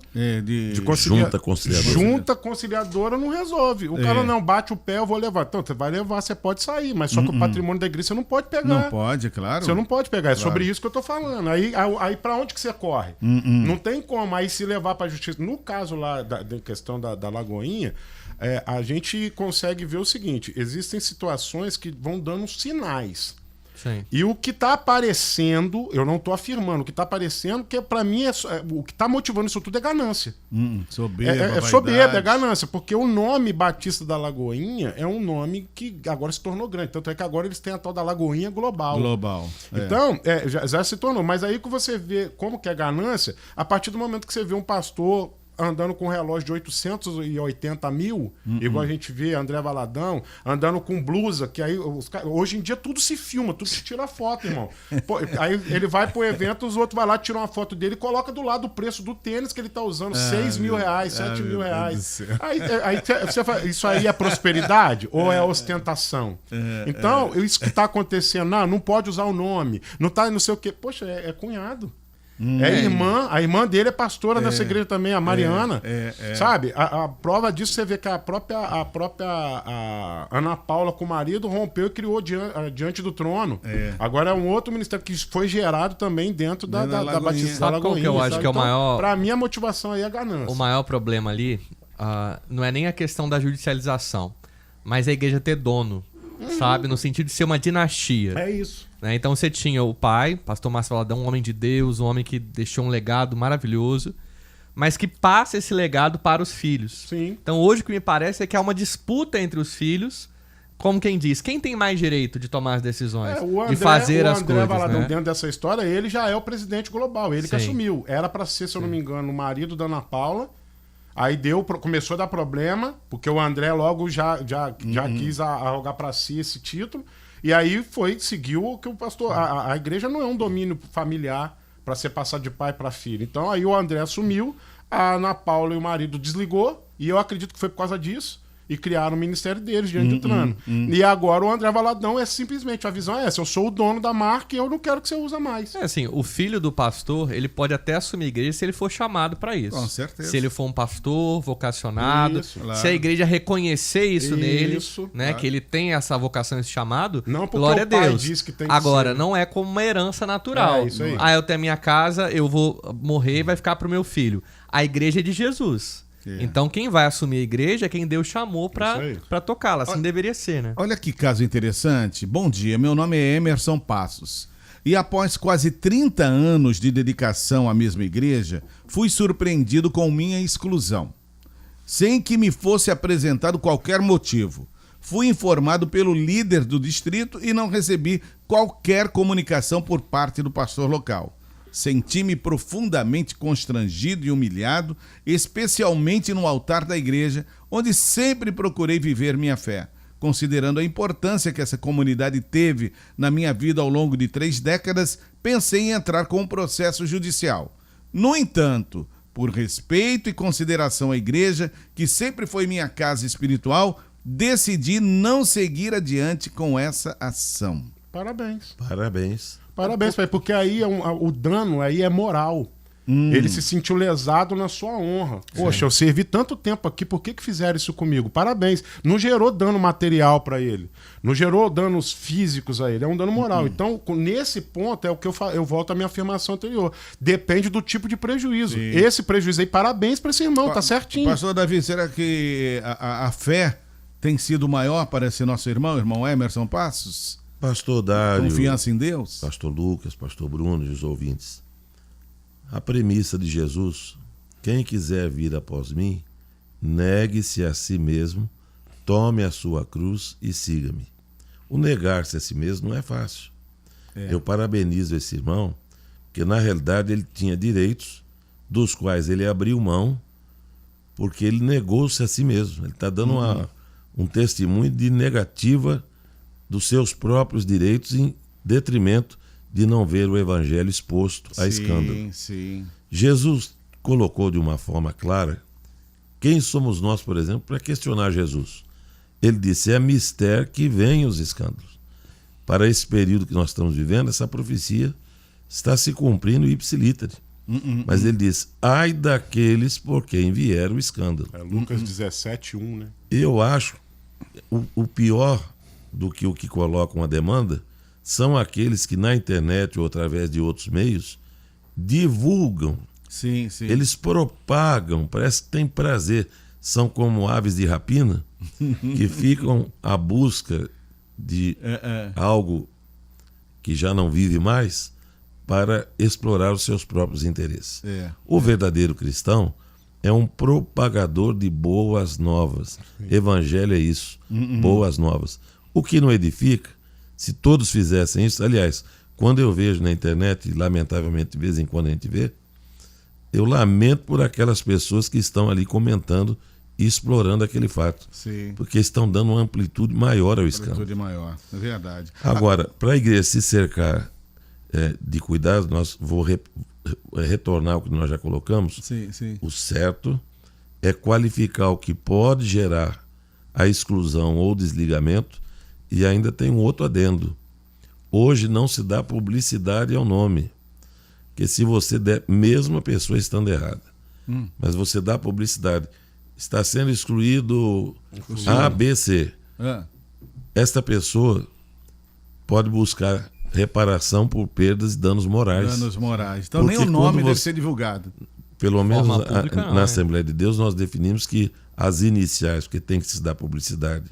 Junta conciliadora.
Junta conciliadora não resolve. O cara não bate o pé, eu vou levar. Então, você vai levar, você pode sair, mas só que o patrimônio da igreja você não pode pegar.
Não pode, claro.
Você não pode pegar. É sobre isso que eu tô falando. Aí para onde que você corre? Não tem como. Aí se levar para a justiça. No caso lá da questão da Lagoinha, a gente consegue ver o seguinte: existem situações que vão dando sinais.
Sim.
E o que está aparecendo, eu não estou afirmando, o que está aparecendo, que para mim o que está motivando isso tudo é ganância.
Soberba,
soberba, é ganância, porque o nome Batista da Lagoinha é um nome que agora se tornou grande. Tanto é que agora eles têm a tal da Lagoinha Global. Então, já se tornou. Mas aí que você vê como que é ganância, a partir do momento que você vê um pastor andando com um relógio de 880 mil, igual a gente vê André Valadão, andando com blusa, que aí hoje em dia tudo se filma, tudo se tira foto, irmão. Pô, aí ele vai pro evento, os outros vão lá, tiram uma foto dele e coloca do lado o preço do tênis que ele tá usando, 6 mil reais, 7 mil reais. Aí você fala, isso aí é prosperidade ou é ostentação? Então, isso que tá acontecendo, não pode usar o nome, não tá não sei o quê. Poxa, é cunhado. A irmã dele é pastora nessa igreja também, a Mariana. Sabe? A prova disso, você vê que a própria Ana Paula com o marido rompeu e criou diante do trono. Agora é um outro ministério que foi gerado também dentro da Batista da Lagoinha.
Qual que eu acho que é o maior...
Pra mim, a motivação aí é a ganância.
O maior problema ali não é nem a questão da judicialização, mas a igreja ter dono, sabe? No sentido de ser uma dinastia.
É isso.
Então você tinha o pai, pastor Márcio Valadão, um homem de Deus, um homem que deixou um legado maravilhoso, mas que passa esse legado para os filhos.
Sim.
Então hoje o que me parece é que há uma disputa entre os filhos, como quem diz, quem tem mais direito de tomar as decisões, de fazer as coisas. O André
Valadão,
né?
dentro dessa história, ele já é o presidente global, ele que assumiu. Era para ser, se eu não me engano, o marido da Ana Paula. Aí começou a dar problema, porque o André logo já quis arrogar para si esse título. E aí seguiu o que o pastor... A igreja não é um domínio familiar para ser passado de pai para filho. Então aí o André assumiu, a Ana Paula e o marido desligou, e eu acredito que foi por causa disso, e criaram o ministério deles diante do trono. E agora o André Valadão simplesmente, a visão é essa: eu sou o dono da marca e eu não quero que você use mais.
Assim, o filho do pastor, ele pode até assumir a igreja se ele for chamado para isso.
Com certeza.
Se ele for um pastor vocacionado,
claro.
Se a igreja reconhecer isso nele, né,
claro.
Que ele tem essa vocação, esse chamado,
não porque
glória
o pai
a Deus.
diz que tem que
Agora,
ser.
não é como uma herança natural.
Isso aí.
Eu tenho a minha casa, eu vou morrer e vai ficar pro meu filho. A igreja é de Jesus. Então quem vai assumir a igreja é quem Deus chamou para tocá-la. Assim deveria ser, né?
Olha que caso interessante. Bom dia, meu nome é Emerson Passos. E após quase 30 anos de dedicação à mesma igreja, fui surpreendido com minha exclusão, sem que me fosse apresentado qualquer motivo. fui informado pelo líder do distrito e não recebi qualquer comunicação por parte do pastor local. Senti-me profundamente constrangido e humilhado, especialmente no altar da igreja, onde sempre procurei viver minha fé. Considerando a importância que essa comunidade teve na minha vida ao longo de 3 décadas, pensei em entrar com um processo judicial. No entanto, por respeito e consideração à igreja, que sempre foi minha casa espiritual, decidi não seguir adiante com essa ação.
Parabéns.
Parabéns.
Parabéns, porque aí o dano aí é moral. Ele se sentiu lesado na sua honra. Poxa, eu servi tanto tempo aqui, por que fizeram isso comigo? Parabéns. Não gerou dano material para ele. Não gerou danos físicos a ele. É um dano moral. Então, nesse ponto, é o que eu volto à minha afirmação anterior. Depende do tipo de prejuízo.
Sim.
Esse prejuízo aí, parabéns para esse irmão, tá certinho.
Pastor Davi, será que a fé tem sido maior para esse nosso irmão Emerson Passos?
Pastor Dário,
confiança em Deus?
Pastor Lucas, Pastor Bruno e os ouvintes. A premissa de Jesus: quem quiser vir após mim, negue-se a si mesmo, tome a sua cruz e siga-me. O negar-se a si mesmo não é fácil. Eu parabenizo esse irmão, porque na realidade ele tinha direitos dos quais ele abriu mão, porque ele negou-se a si mesmo. Ele está dando um testemunho de negativa dos seus próprios direitos em detrimento de não ver o evangelho exposto a escândalo.
Sim.
Jesus colocou de uma forma clara quem somos nós, por exemplo, para questionar Jesus. Ele disse: é mistério que vem os escândalos. Para esse período que nós estamos vivendo, essa profecia está se cumprindo ipsilíteri. Mas ele diz: ai daqueles por quem vier o escândalo.
É Lucas 17:1, né?
Eu acho o pior do que o que coloca uma demanda são aqueles que na internet ou através de outros meios divulgam.
Sim.
Eles propagam, parece que tem prazer. São como aves de rapina que ficam à busca de algo que já não vive mais para explorar os seus próprios interesses. O verdadeiro cristão é um propagador de boas novas. Evangelho é isso, boas novas. O que não edifica, se todos fizessem isso, aliás, quando eu vejo na internet, e lamentavelmente de vez em quando a gente vê, eu lamento por aquelas pessoas que estão ali comentando e explorando aquele fato.
Sim.
Porque estão dando uma amplitude maior ao escândalo.
Amplitude maior, é verdade.
Agora, para a igreja se cercar de cuidado, nós vou retornar ao que nós já colocamos.
Sim.
O certo é qualificar o que pode gerar a exclusão ou desligamento, e ainda tem um outro adendo. Hoje não se dá publicidade ao nome. Porque se você der, mesmo a pessoa estando errada, mas você dá publicidade, está sendo excluído A, B, C. Esta pessoa pode buscar reparação por perdas e danos morais.
Então nem o nome deve ser divulgado.
Pelo menos na Assembleia de Deus nós definimos que as iniciais, porque tem que se dar publicidade,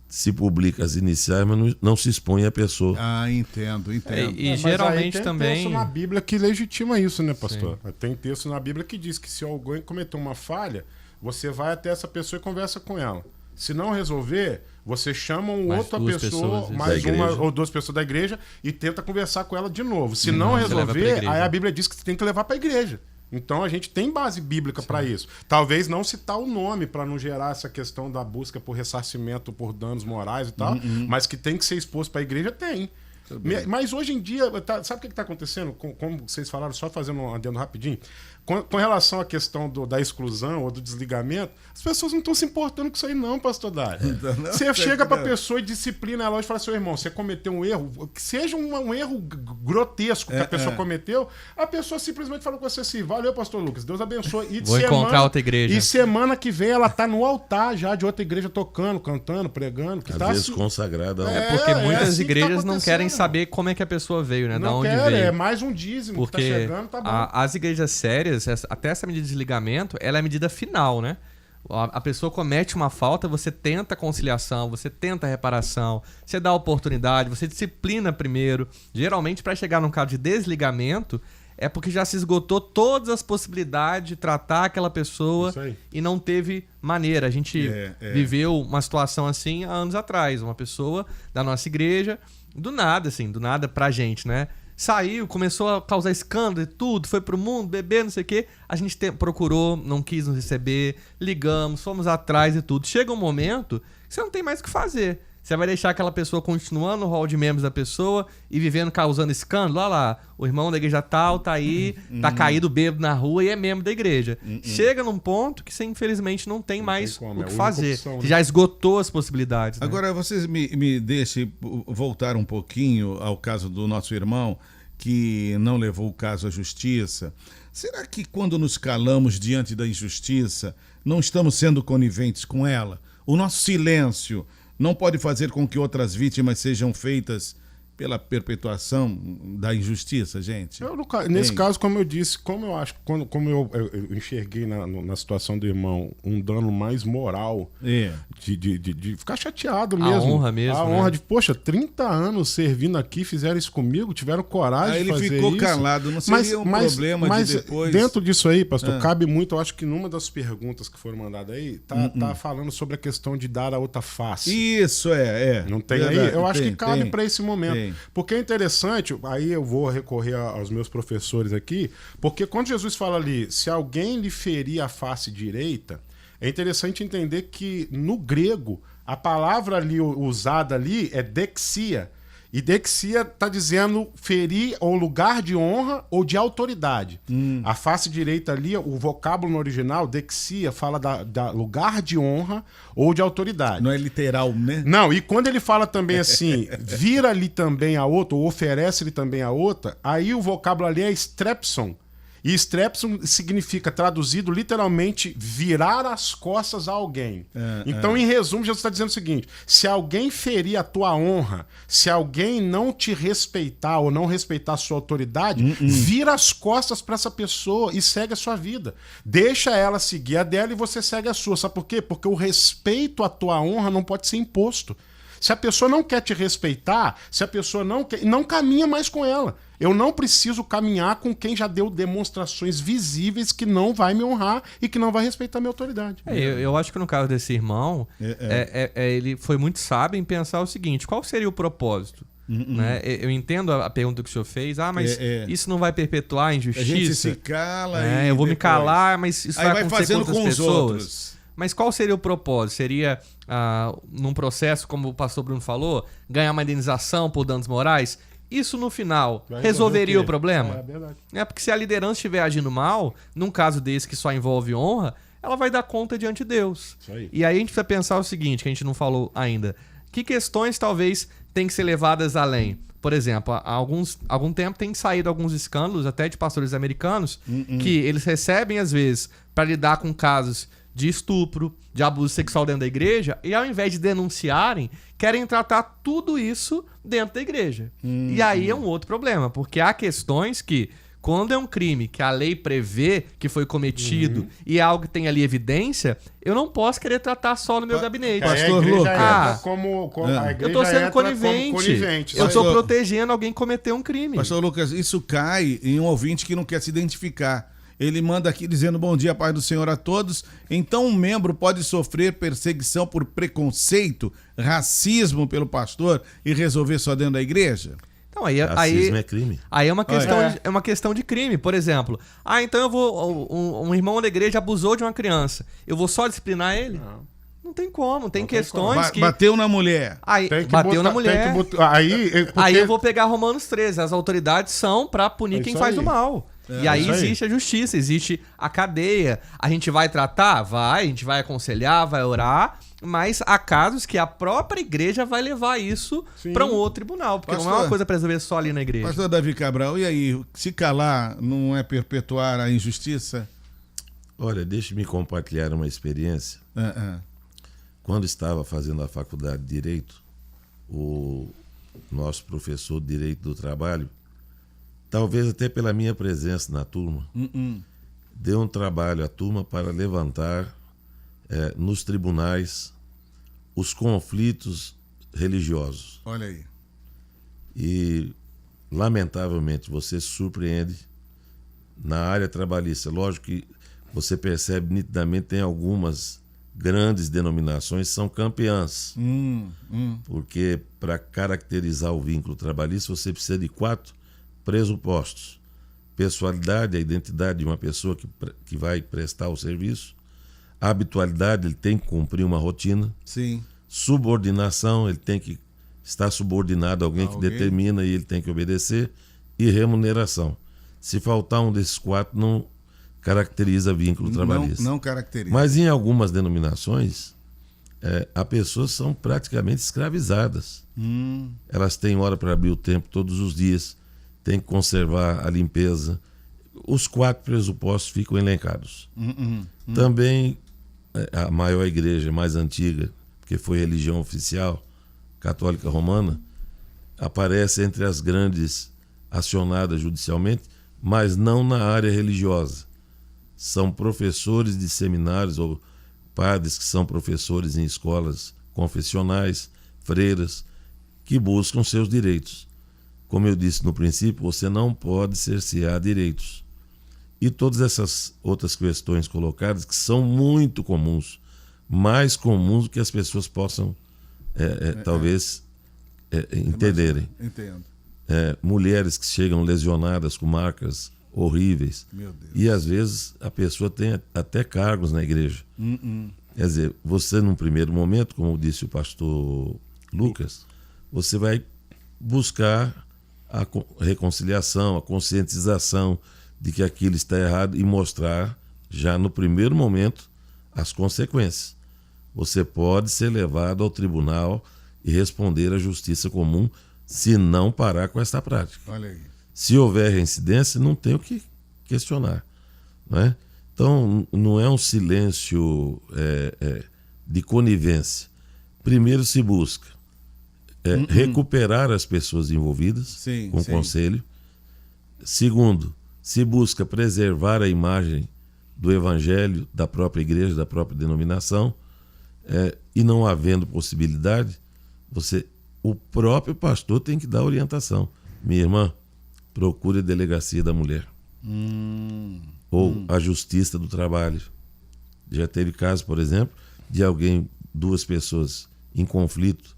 se publica as iniciais, mas não se expõe a pessoa.
Entendo.
E geralmente
tem
também...
texto na Bíblia que legitima isso, né, pastor? Sim. Tem texto na Bíblia que diz que se alguém cometer uma falha, você vai até essa pessoa e conversa com ela. Se não resolver, você chama outra pessoa, mais uma ou duas pessoas da igreja e tenta conversar com ela de novo. Se não resolver, aí a Bíblia diz que você tem que levar para a igreja. Então a gente tem base bíblica para isso. Talvez não citar o nome para não gerar essa questão da busca por ressarcimento por danos morais e tal, mas que tem que ser exposto para a igreja, tem. Mas hoje em dia, sabe o que está acontecendo? Como vocês falaram, só fazendo um adendo rapidinho, com relação à questão da exclusão ou do desligamento, as pessoas não estão se importando com isso aí não, pastor Dário. Você chega para a pessoa e disciplina ela e fala assim: irmão, você cometeu um erro, que seja um erro grotesco que a pessoa cometeu, a pessoa simplesmente fala com você assim: valeu, pastor Lucas, Deus abençoe.
Vou encontrar outra igreja.
E semana que vem ela tá no altar já de outra igreja tocando, cantando, pregando. Que
às
tá
vezes
assim,
consagrada.
Porque muitas
assim
igrejas não querem saber como é que a pessoa veio, né?
Não
da onde
quer,
veio.
é mais um dízimo
porque
que tá chegando, tá bom.
As igrejas sérias, até essa medida de desligamento, ela é a medida final, né? A pessoa comete uma falta, você tenta conciliação, você tenta reparação, você dá oportunidade, você disciplina primeiro. Geralmente, para chegar num caso de desligamento, é porque já se esgotou todas as possibilidades de tratar aquela pessoa e não teve maneira. A gente viveu uma situação assim há anos atrás. Uma pessoa da nossa igreja, do nada pra gente, né? Saiu, começou a causar escândalo e tudo, foi pro mundo, beber, não sei o quê. A gente procurou, não quis nos receber, ligamos, fomos atrás e tudo. Chega um momento que você não tem mais o que fazer. Você vai deixar aquela pessoa continuando no hall de membros da pessoa e vivendo, causando escândalo. Olha lá, o irmão da igreja tal tá aí, tá caído bêbado na rua e é membro da igreja. Chega num ponto que você, infelizmente, não tem mais o que fazer. Opção, né? Você já esgotou as possibilidades. Né?
Agora, vocês me deixem voltar um pouquinho ao caso do nosso irmão, que não levou o caso à justiça. Será que quando nos calamos diante da injustiça, não estamos sendo coniventes com ela? O nosso silêncio não pode fazer com que outras vítimas sejam feitas pela perpetuação da injustiça, gente?
Nesse caso, como eu disse, como eu enxerguei na situação do irmão um dano mais moral de ficar chateado mesmo.
A honra mesmo.
A honra de, poxa, 30 anos servindo aqui, fizeram isso comigo, tiveram coragem de fazer isso.
Ele ficou calado, não seria problema de depois...
Dentro disso aí, pastor, cabe muito, eu acho que numa das perguntas que foram mandadas aí, tá falando sobre a questão de dar a outra face.
Isso, Não tem
verdade, aí? Eu acho que cabe para esse momento. Porque é interessante, aí eu vou recorrer aos meus professores aqui, porque quando Jesus fala ali, se alguém lhe ferir a face direita, é interessante entender que no grego, a palavra ali usada ali é dexia. E dexia está dizendo ferir o lugar de honra ou de autoridade. A face direita ali, o vocábulo no original, dexia, fala da lugar de honra ou de autoridade.
Não é literal, né?
Não, e quando ele fala também assim, vira-lhe também a outra, ou oferece-lhe também a outra, aí o vocábulo ali é strepson. E strepson significa, traduzido literalmente, virar as costas a alguém. Então, em resumo, Jesus está dizendo o seguinte: se alguém ferir a tua honra, se alguém não te respeitar ou não respeitar a sua autoridade, vira as costas para essa pessoa e segue a sua vida. Deixa ela seguir a dela e você segue a sua. Sabe por quê? Porque o respeito à tua honra não pode ser imposto. Se a pessoa não quer te respeitar, se a pessoa não quer, não caminha mais com ela. Eu não preciso caminhar com quem já deu demonstrações visíveis que não vai me honrar e que não vai respeitar a minha autoridade.
Eu acho que no caso desse irmão, ele foi muito sábio em pensar o seguinte: qual seria o propósito? Né? Eu entendo a pergunta que o senhor fez. Mas isso não vai perpetuar a injustiça?
A gente se cala
eu vou me calar, mas isso vai acontecer com outras pessoas.
Outros.
Mas qual seria o propósito? Seria, num processo, como o pastor Bruno falou, ganhar uma indenização por danos morais? Isso, no final, resolveria o problema?
É verdade.
Porque se a liderança estiver agindo mal, num caso desse que só envolve honra, ela vai dar conta diante de Deus.
Isso aí.
E aí a gente precisa pensar o seguinte, que a gente não falou ainda. Que questões talvez têm que ser levadas além? Por exemplo, há algum tempo tem saído alguns escândalos, até de pastores americanos, que eles recebem, às vezes, para lidar com casos de estupro, de abuso sexual dentro da igreja, e ao invés de denunciarem, querem tratar tudo isso dentro da igreja. E aí é um outro problema, porque há questões que, quando é um crime que a lei prevê que foi cometido e é algo que tem ali evidência, eu não posso querer tratar só no meu gabinete.
Pastor Lucas,
a igreja
eu estou sendo conivente. Eu estou protegendo alguém que cometeu um crime.
Pastor Lucas, isso cai em um ouvinte que não quer se identificar. Ele manda aqui dizendo: bom dia, paz do Senhor a todos. Então um membro pode sofrer perseguição por preconceito, racismo pelo pastor e resolver só dentro da igreja?
Então,
racismo é crime.
Aí é uma questão de crime. Por exemplo, então eu vou. Um irmão da igreja abusou de uma criança. Eu vou só disciplinar ele? Não tem como. Tem questões que...
Bateu na mulher.
Bateu na mulher. Aí eu vou pegar Romanos 13. As autoridades são para punir quem faz o mal. E aí existe a justiça, existe a cadeia. A gente vai tratar? Vai. A gente vai aconselhar, vai orar. Mas há casos que a própria igreja vai levar isso para um outro tribunal. Porque não é uma coisa para resolver só ali na igreja.
Pastor Davi Cabral, e aí? Se calar não é perpetuar a injustiça?
Olha, deixe-me compartilhar uma experiência. Quando estava fazendo a faculdade de Direito, o nosso professor de Direito do Trabalho, talvez até pela minha presença na turma, deu um trabalho à turma para levantar nos tribunais os conflitos religiosos.
Olha aí.
E, lamentavelmente, você se surpreende na área trabalhista. Lógico que você percebe nitidamente, tem algumas grandes denominações que são campeãs. Porque para caracterizar o vínculo trabalhista, você precisa de 4 pressupostos. Pessoalidade, a identidade de uma pessoa que vai prestar o serviço. A habitualidade, ele tem que cumprir uma rotina.
Sim.
Subordinação, ele tem que estar subordinado a alguém que determina e ele tem que obedecer. E remuneração. Se faltar um desses 4, não caracteriza vínculo trabalhista.
Não caracteriza.
Mas em algumas denominações, as pessoas são praticamente escravizadas. Elas têm hora para abrir o templo todos os dias, têm que conservar a limpeza. Os 4 pressupostos ficam elencados. Também a maior igreja, mais antiga, porque foi religião oficial, católica romana, aparece entre as grandes acionadas judicialmente, mas não na área religiosa. São professores de seminários ou padres que são professores em escolas confessionais, freiras, que buscam seus direitos. Como eu disse no princípio, você não pode cercear direitos. E todas essas outras questões colocadas, que são muito comuns, mais comuns do que as pessoas possam talvez entenderem.
Entendo.
Mulheres que chegam lesionadas com marcas horríveis.
Meu Deus.
E às vezes a pessoa tem até cargos na igreja. Quer dizer, você num primeiro momento, como disse o pastor Lucas, você vai buscar a reconciliação, a conscientização de que aquilo está errado e mostrar já no primeiro momento as consequências. Você pode ser levado ao tribunal e responder à justiça comum se não parar com essa prática.
Olha aí.
Se houver reincidência, não tem o que questionar. Não é? Então, não é um silêncio de conivência. Primeiro se busca recuperar as pessoas envolvidas com o conselho. Segundo, se busca preservar a imagem do evangelho, da própria igreja, da própria denominação. E não havendo possibilidade, o próprio pastor tem que dar orientação. Minha irmã, procure a delegacia da mulher. Ou a justiça do trabalho. Já teve caso, por exemplo, de duas pessoas em conflito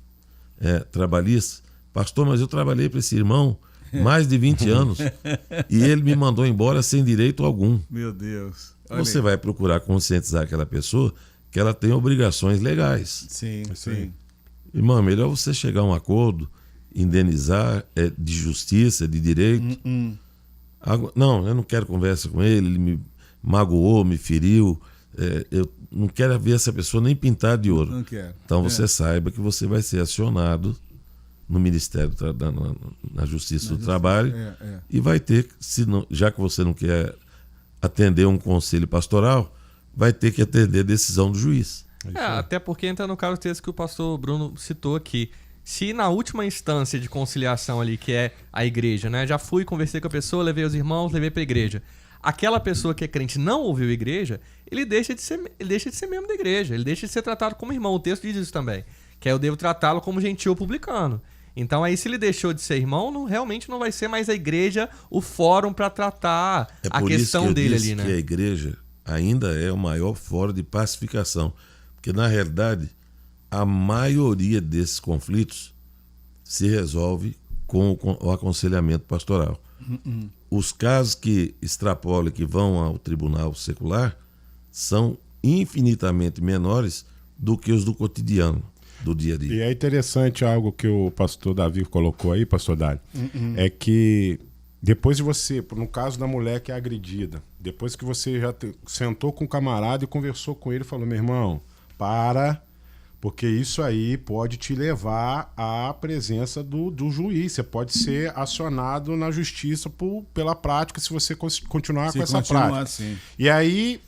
trabalhista. Pastor, mas eu trabalhei para esse irmão mais de 20 anos e ele me mandou embora sem direito algum.
Meu Deus.
Você vai procurar conscientizar aquela pessoa que ela tem obrigações legais.
Sim.
Irmão, melhor você chegar a um acordo, indenizar de justiça, de direito. Não, eu não quero conversa com ele me magoou, me feriu. Eu não quero ver essa pessoa nem pintada de ouro.
Não quero.
Então você saiba que você vai ser acionado no Ministério na Justiça do Trabalho e vai ter, já que você não quer atender um conselho pastoral, vai ter que atender a decisão do juiz.
Até porque entra no caso desse que o pastor Bruno citou aqui. Se na última instância de conciliação ali, que é a igreja, né? Já fui, conversei com a pessoa, levei os irmãos, levei para a igreja. Aquela pessoa que é crente não ouviu a igreja, ele deixa de ser membro da igreja, ele deixa de ser tratado como irmão. O texto diz isso também, que eu devo tratá-lo como gentil publicano. Então aí se ele deixou de ser irmão, realmente não vai ser mais a igreja o fórum para tratar a questão dele ali, né?
Que a igreja ainda é o maior fórum de pacificação, porque na realidade a maioria desses conflitos se resolve com o aconselhamento pastoral. Os casos que extrapolam, que vão ao tribunal secular, são infinitamente menores do que os do cotidiano, do dia a dia.
E é interessante algo que o pastor Davi colocou aí, pastor Dário, é que depois de você, no caso da mulher que é agredida, depois que você já sentou com o camarada e conversou com ele, falou, meu irmão, porque isso aí pode te levar à presença do juiz. Você pode ser acionado na justiça pela prática se você continuar com essa prática.
Assim.
E aí,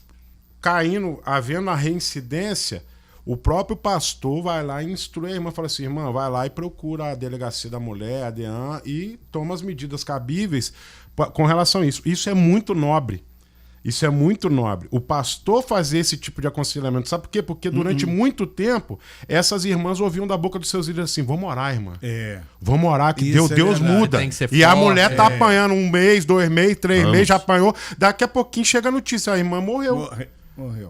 havendo a reincidência, o próprio pastor vai lá e instrui a irmã, fala assim, irmã, vai lá e procura a delegacia da mulher, a DEAN, e toma as medidas cabíveis com relação a isso. Isso é muito nobre. Isso é muito nobre. O pastor fazer esse tipo de aconselhamento. Sabe por quê? Porque durante muito tempo, essas irmãs ouviam da boca dos seus líderes assim, vamos orar, irmã. Vamos orar, que Deus muda.
Tem que ser
e
forte,
a mulher tá apanhando 1 mês, 2 meses, 3 meses, já apanhou. Daqui a pouquinho chega a notícia, a irmã morreu.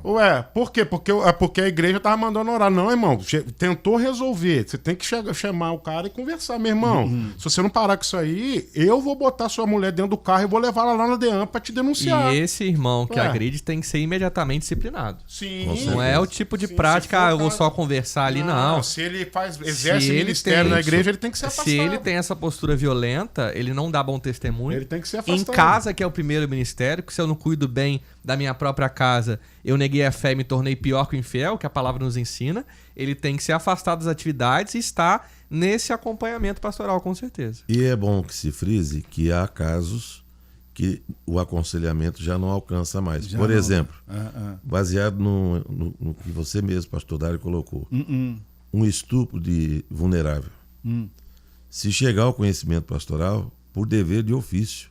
Ué, por quê? Porque a igreja tava mandando orar. Não, irmão, tentou resolver. Você tem que chamar o cara e conversar, meu irmão. Se você não parar com isso aí, eu vou botar sua mulher dentro do carro e vou levar ela lá na DEAM pra te denunciar.
E esse irmão que agride tem que ser imediatamente disciplinado.
Sim.
Não é o tipo de prática, eu vou só conversar ali, não.
Se ele exerce ministério na igreja, ele tem que ser afastado.
Se ele tem essa postura violenta, ele não dá bom testemunho.
Ele tem que ser afastado.
Em casa, que é o primeiro ministério, que se eu não cuido bem da minha própria casa, eu neguei a fé e me tornei pior que o infiel, que a palavra nos ensina, ele tem que ser afastado das atividades e estar nesse acompanhamento pastoral, com certeza.
E é bom que se frise que há casos que o aconselhamento já não alcança mais. Por exemplo, baseado no que você mesmo, pastor Dário, colocou, um estupro de vulnerável. Se chegar ao conhecimento pastoral, por dever de ofício,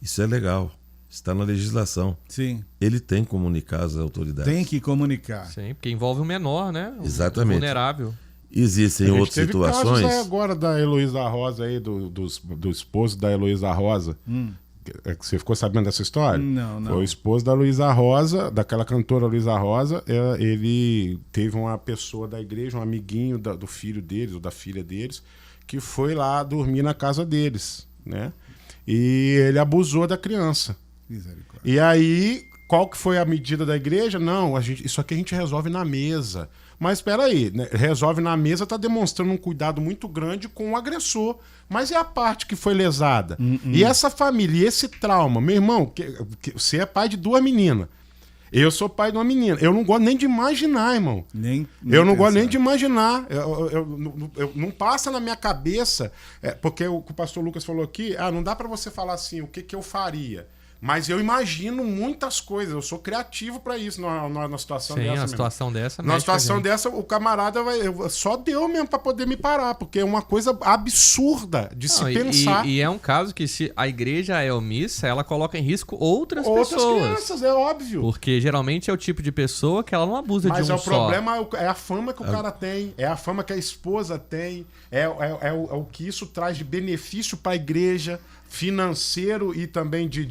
isso é legal. Está na legislação.
Sim.
Ele tem que comunicar às autoridades.
Tem que comunicar.
Sim, porque envolve um menor, né?
Exatamente.
Vulnerável.
Existem outras situações.
Casos agora da Heloísa Rosa aí, do esposo da Heloísa Rosa. Você ficou sabendo dessa história?
Não.
Foi o esposo da Heloísa Rosa, daquela cantora Heloísa Rosa. Ele teve uma pessoa da igreja, um amiguinho do filho deles, ou da filha deles, que foi lá dormir na casa deles, né? E ele abusou da criança. E aí, qual que foi a medida da igreja? Não, isso aqui a gente resolve na mesa. Mas espera aí, né? Resolve na mesa está demonstrando um cuidado muito grande com o agressor. Mas é a parte que foi lesada. E essa família, esse trauma, meu irmão, você é pai de 2 meninas. Eu sou pai de uma menina. Eu não gosto nem de imaginar, irmão. Eu não gosto nem de imaginar. Eu não passa na minha cabeça, porque o pastor Lucas falou aqui, não dá para você falar assim, o que eu faria. Mas eu imagino muitas coisas. Eu sou criativo para isso na situação dessa.
Sim, a situação dessa.
Na situação dessa, o camarada só deu mesmo para poder me parar, porque é uma coisa absurda de se pensar.
E é um caso que, se a igreja é omissa, ela coloca em risco outras pessoas.
Crianças, é óbvio.
Porque geralmente é o tipo de pessoa que ela não abusa de um só.
Mas o problema é a fama que o cara tem, é a fama que a esposa tem, é o que isso traz de benefício para a igreja, financeiro e também de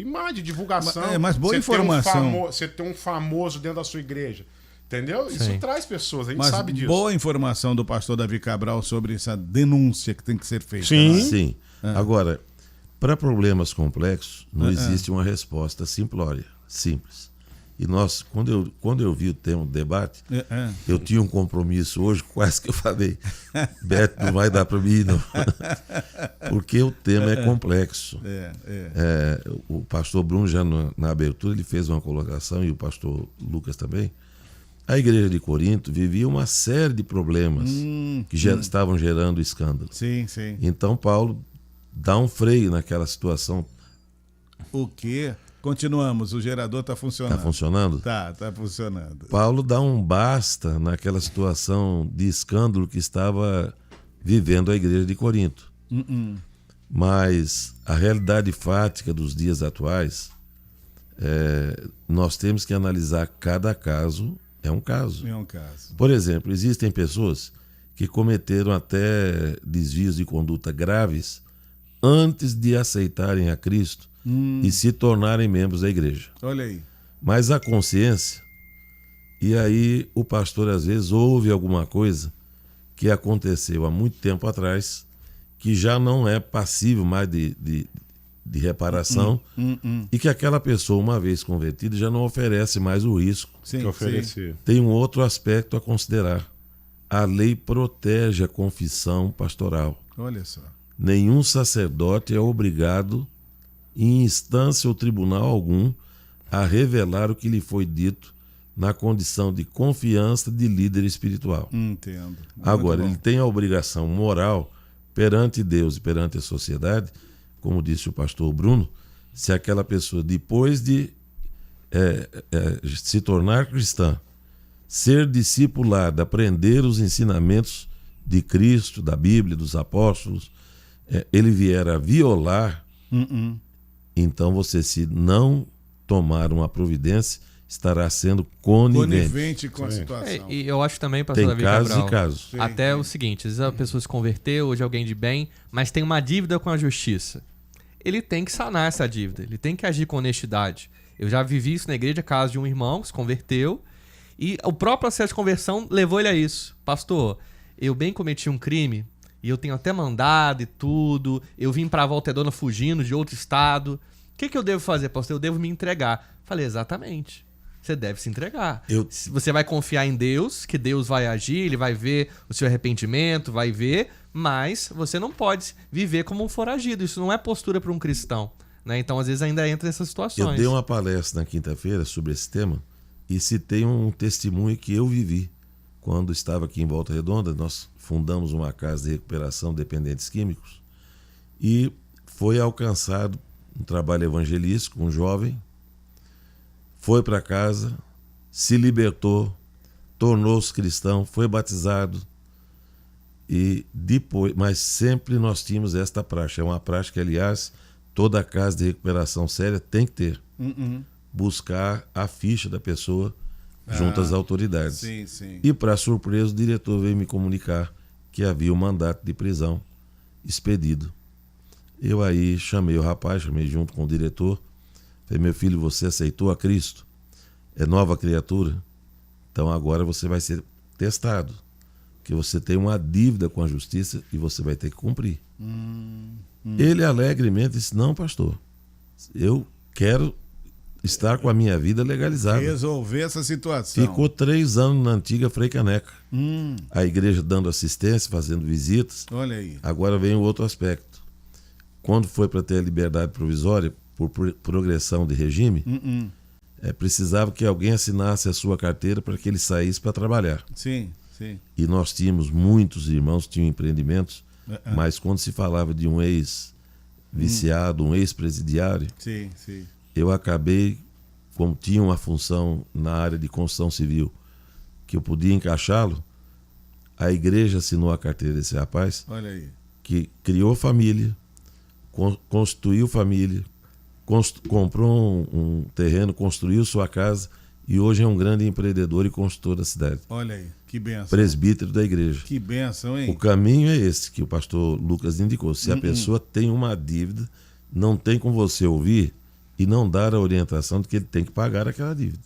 imagem, de divulgação.
Mas boa informação.
Você tem um famoso dentro da sua igreja. Entendeu?
Sim.
Isso traz pessoas, a gente sabe disso.
Boa informação do pastor Davi Cabral sobre essa denúncia que tem que ser feita.
Sim. Agora, para problemas complexos, não existe uma resposta simplória, simples. E nós, quando eu vi o tema do debate, eu tinha um compromisso hoje, quase que eu falei, Beto, não vai dar para mim, não. Porque o tema é complexo. O pastor Bruno, já na abertura, ele fez uma colocação, e o pastor Lucas também. A igreja de Corinto vivia uma série de problemas que estavam gerando escândalo.
Sim.
Então, Paulo dá um freio naquela situação.
O quê? Continuamos, o gerador está funcionando.
Está funcionando?
Tá funcionando.
Paulo dá um basta naquela situação de escândalo que estava vivendo a igreja de Corinto. Mas a realidade fática dos dias atuais, nós temos que analisar cada caso, é um caso. Por exemplo, existem pessoas que cometeram até desvios de conduta graves antes de aceitarem a Cristo e se tornarem membros da igreja.
Olha aí.
Mas a consciência, e aí o pastor às vezes ouve alguma coisa que aconteceu há muito tempo atrás, que já não é passível mais de reparação, e que aquela pessoa, uma vez convertida, já não oferece mais o risco
que oferecia.
Tem um outro aspecto a considerar. A lei protege a confissão pastoral.
Olha só.
Nenhum sacerdote é obrigado, em instância ou tribunal algum, a revelar o que lhe foi dito na condição de confiança de líder espiritual.
Entendo.
Agora, ele tem a obrigação moral perante Deus e perante a sociedade, como disse o pastor Bruno, se aquela pessoa, depois de se tornar cristã, ser discipulada, aprender os ensinamentos de Cristo, da Bíblia, dos apóstolos, ele vier a violar, então você se não tomar uma providência, estará sendo conivente
com a situação.
E eu acho também, pastor Davi
Cabral,
Cabral,
e casos.
até o seguinte, às vezes a pessoa se converteu, hoje é alguém de bem, mas tem uma dívida com a justiça. Ele tem que sanar essa dívida, ele tem que agir com honestidade. Eu já vivi isso na igreja, caso de um irmão que se converteu, e o próprio processo de conversão levou ele a isso. Pastor, eu bem cometi um crime, e eu tenho até mandado e tudo, eu vim pra Volta Redonda fugindo de outro estado. O que eu devo fazer, pastor? Eu devo me entregar. Falei, exatamente. Você deve se entregar. Você vai confiar em Deus, que Deus vai agir, Ele vai ver o seu arrependimento, vai ver, mas você não pode viver como um foragido. Isso não é postura para um cristão, né? Então, às vezes, ainda entra nessas situações.
Eu dei uma palestra na quinta-feira sobre esse tema e citei um testemunho que eu vivi. Quando estava aqui em Volta Redonda, nós fundamos uma casa de recuperação de dependentes químicos e foi alcançado um trabalho evangelístico, um jovem, foi para casa, se libertou, tornou-se cristão, foi batizado e depois, mas sempre nós tínhamos esta prática. É uma prática, aliás, toda casa de recuperação séria tem que ter. Buscar a ficha da pessoa junto às autoridades.
Sim, sim.
E, para surpresa, o diretor veio me comunicar que havia um mandato de prisão expedido. Eu aí chamei o rapaz, chamei junto com o diretor. Falei, meu filho, você aceitou a Cristo? É nova criatura? Então agora você vai ser testado. Que você tem uma dívida com a justiça e você vai ter que cumprir. Ele alegremente disse, não, pastor, eu quero estar com a minha vida legalizada.
Resolver essa situação.
Ficou 3 anos na antiga Frei Caneca. A igreja dando assistência, fazendo visitas.
Olha aí.
Agora vem o outro aspecto. Quando foi para ter a liberdade provisória, por progressão de regime, precisava que alguém assinasse a sua carteira para que ele saísse para trabalhar.
Sim, sim.
E nós tínhamos muitos irmãos que tinham empreendimentos, mas quando se falava de um ex-viciado, um ex-presidiário,
sim, sim.
Eu acabei, como tinha uma função na área de construção civil, que eu podia encaixá-lo, a igreja assinou a carteira desse rapaz.
Olha aí.
Que criou família, constituiu família, comprou um terreno, construiu sua casa e hoje é um grande empreendedor e construtor da cidade.
Olha aí, que bênção.
Presbítero da igreja.
Que bênção, hein?
O caminho é esse que o pastor Lucas indicou. Se a pessoa tem uma dívida, não tem com você ouvir e não dar a orientação de que ele tem que pagar aquela dívida.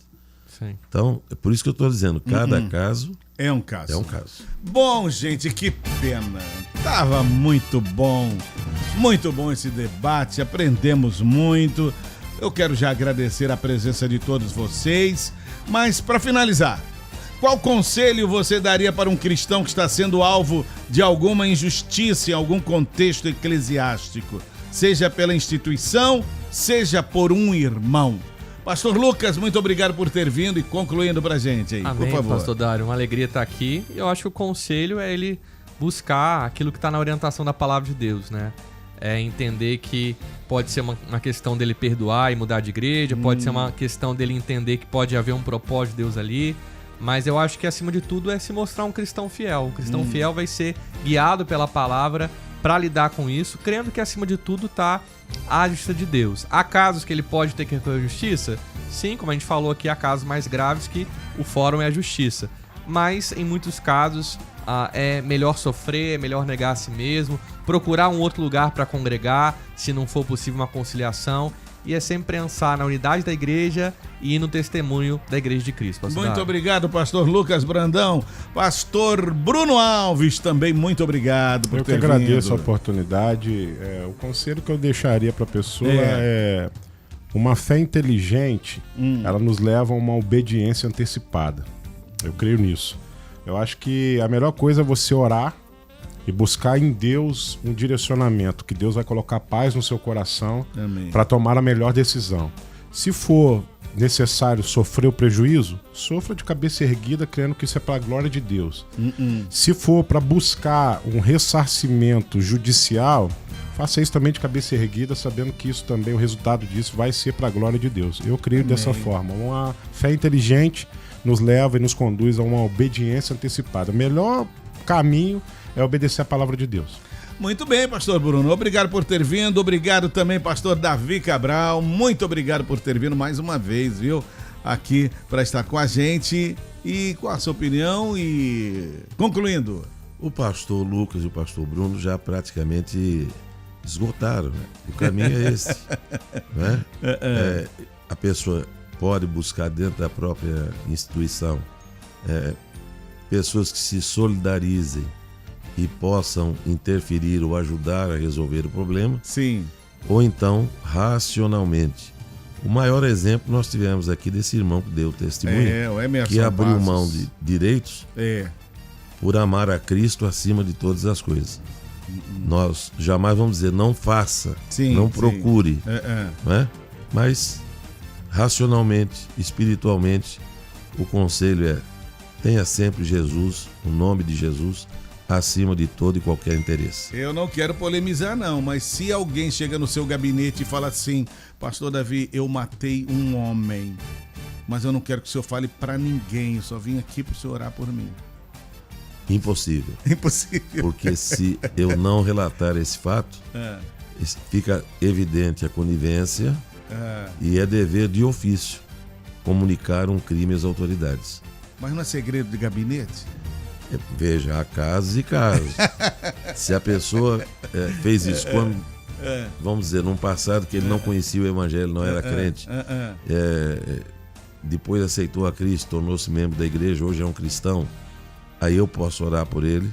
Sim.
Então, é por isso que eu estou dizendo, cada caso
é um caso.
É um caso.
Bom, gente, que pena. Tava muito bom esse debate, aprendemos muito. Eu quero já agradecer a presença de todos vocês, mas para finalizar, qual conselho você daria para um cristão que está sendo alvo de alguma injustiça em algum contexto eclesiástico, seja pela instituição, seja por um irmão? Pastor Lucas, muito obrigado por ter vindo e concluindo pra gente aí,
amém,
por favor.
Pastor Dário, uma alegria estar aqui. Eu acho que o conselho é ele buscar aquilo que está na orientação da palavra de Deus, né? É entender que pode ser uma questão dele perdoar e mudar de igreja, pode ser uma questão dele entender que pode haver um propósito de Deus ali, mas eu acho que acima de tudo é se mostrar um cristão fiel. O cristão fiel vai ser guiado pela palavra para lidar com isso, crendo que acima de tudo está a justiça de Deus. Há casos que ele pode ter que recorrer à justiça? Sim, como a gente falou aqui, há casos mais graves que o fórum é a justiça. Mas em muitos casos é melhor sofrer, é melhor negar a si mesmo, procurar um outro lugar para congregar, se não for possível uma conciliação. E é sempre pensar na unidade da igreja e no testemunho da igreja de Cristo.
Muito obrigado, pastor Lucas Brandão. Pastor Bruno Alves, também muito obrigado por ter vindo.
Eu que agradeço a oportunidade. O conselho que eu deixaria para a pessoa é uma fé inteligente, ela nos leva a uma obediência antecipada. Eu creio nisso. Eu acho que a melhor coisa é você orar e buscar em Deus um direcionamento, que Deus vai colocar paz no seu coração para tomar a melhor decisão. Se for necessário sofrer o prejuízo, sofra de cabeça erguida, crendo que isso é para a glória de Deus. Se for para buscar um ressarcimento judicial, faça isso também de cabeça erguida, sabendo que isso também, o resultado disso vai ser para a glória de Deus. Eu creio dessa forma. Uma fé inteligente nos leva e nos conduz a uma obediência antecipada. A melhor caminho é obedecer a palavra de Deus.
Muito bem, pastor Bruno. Obrigado por ter vindo. Obrigado também, pastor Davi Cabral. Muito obrigado por ter vindo mais uma vez, viu? Aqui para estar com a gente. E com a sua opinião e concluindo.
O pastor Lucas e o pastor Bruno já praticamente esgotaram, né? O caminho é esse. Né? A pessoa pode buscar dentro da própria instituição pessoas que se solidarizem e possam interferir ou ajudar a resolver o problema.
Sim.
Ou então, racionalmente. O maior exemplo nós tivemos aqui desse irmão que deu testemunho,
o Emerson
que abriu
Passos.
mão de direitos por amar a Cristo acima de todas as coisas. Nós jamais vamos dizer não faça, não procure, né? Mas racionalmente, espiritualmente, o conselho é: tenha sempre Jesus, o nome de Jesus, acima de todo e qualquer interesse.
Eu não quero polemizar não, mas se alguém chega no seu gabinete e fala assim: pastor Davi, eu matei um homem, mas eu não quero que o senhor fale pra ninguém, eu só vim aqui pro senhor orar por mim.
Impossível.
Impossível.
Porque se eu não relatar esse fato, fica evidente a conivência e é dever de ofício comunicar um crime às autoridades.
Mas não é segredo de gabinete?
Veja, há casos e casos. Se a pessoa fez isso quando, vamos dizer, num passado que ele não conhecia o evangelho, não era crente, depois aceitou a Cristo, tornou-se membro da igreja, hoje é um cristão, aí eu posso orar por ele.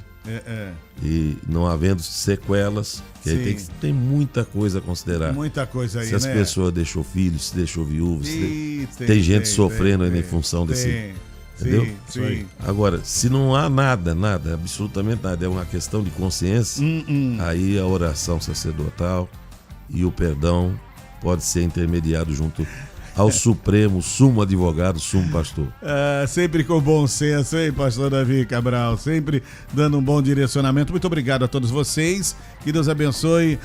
E não havendo sequelas, que aí tem muita coisa a considerar.
Muita coisa aí,
se as pessoas deixou filhos, se deixou viúvos, tem gente sofrendo aí em função desse... Entendeu?
Sim.
Agora, se não há nada, absolutamente nada, é uma questão de consciência, aí a oração sacerdotal e o perdão pode ser intermediado junto ao Supremo, sumo advogado, sumo pastor.
Sempre com bom senso, hein, pastor Davi Cabral? Sempre dando um bom direcionamento. Muito obrigado a todos vocês. Que Deus abençoe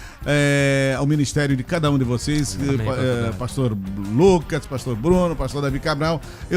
ao ministério de cada um de vocês.
Amém,
pastor Lucas, pastor Bruno, pastor Davi Cabral. Eu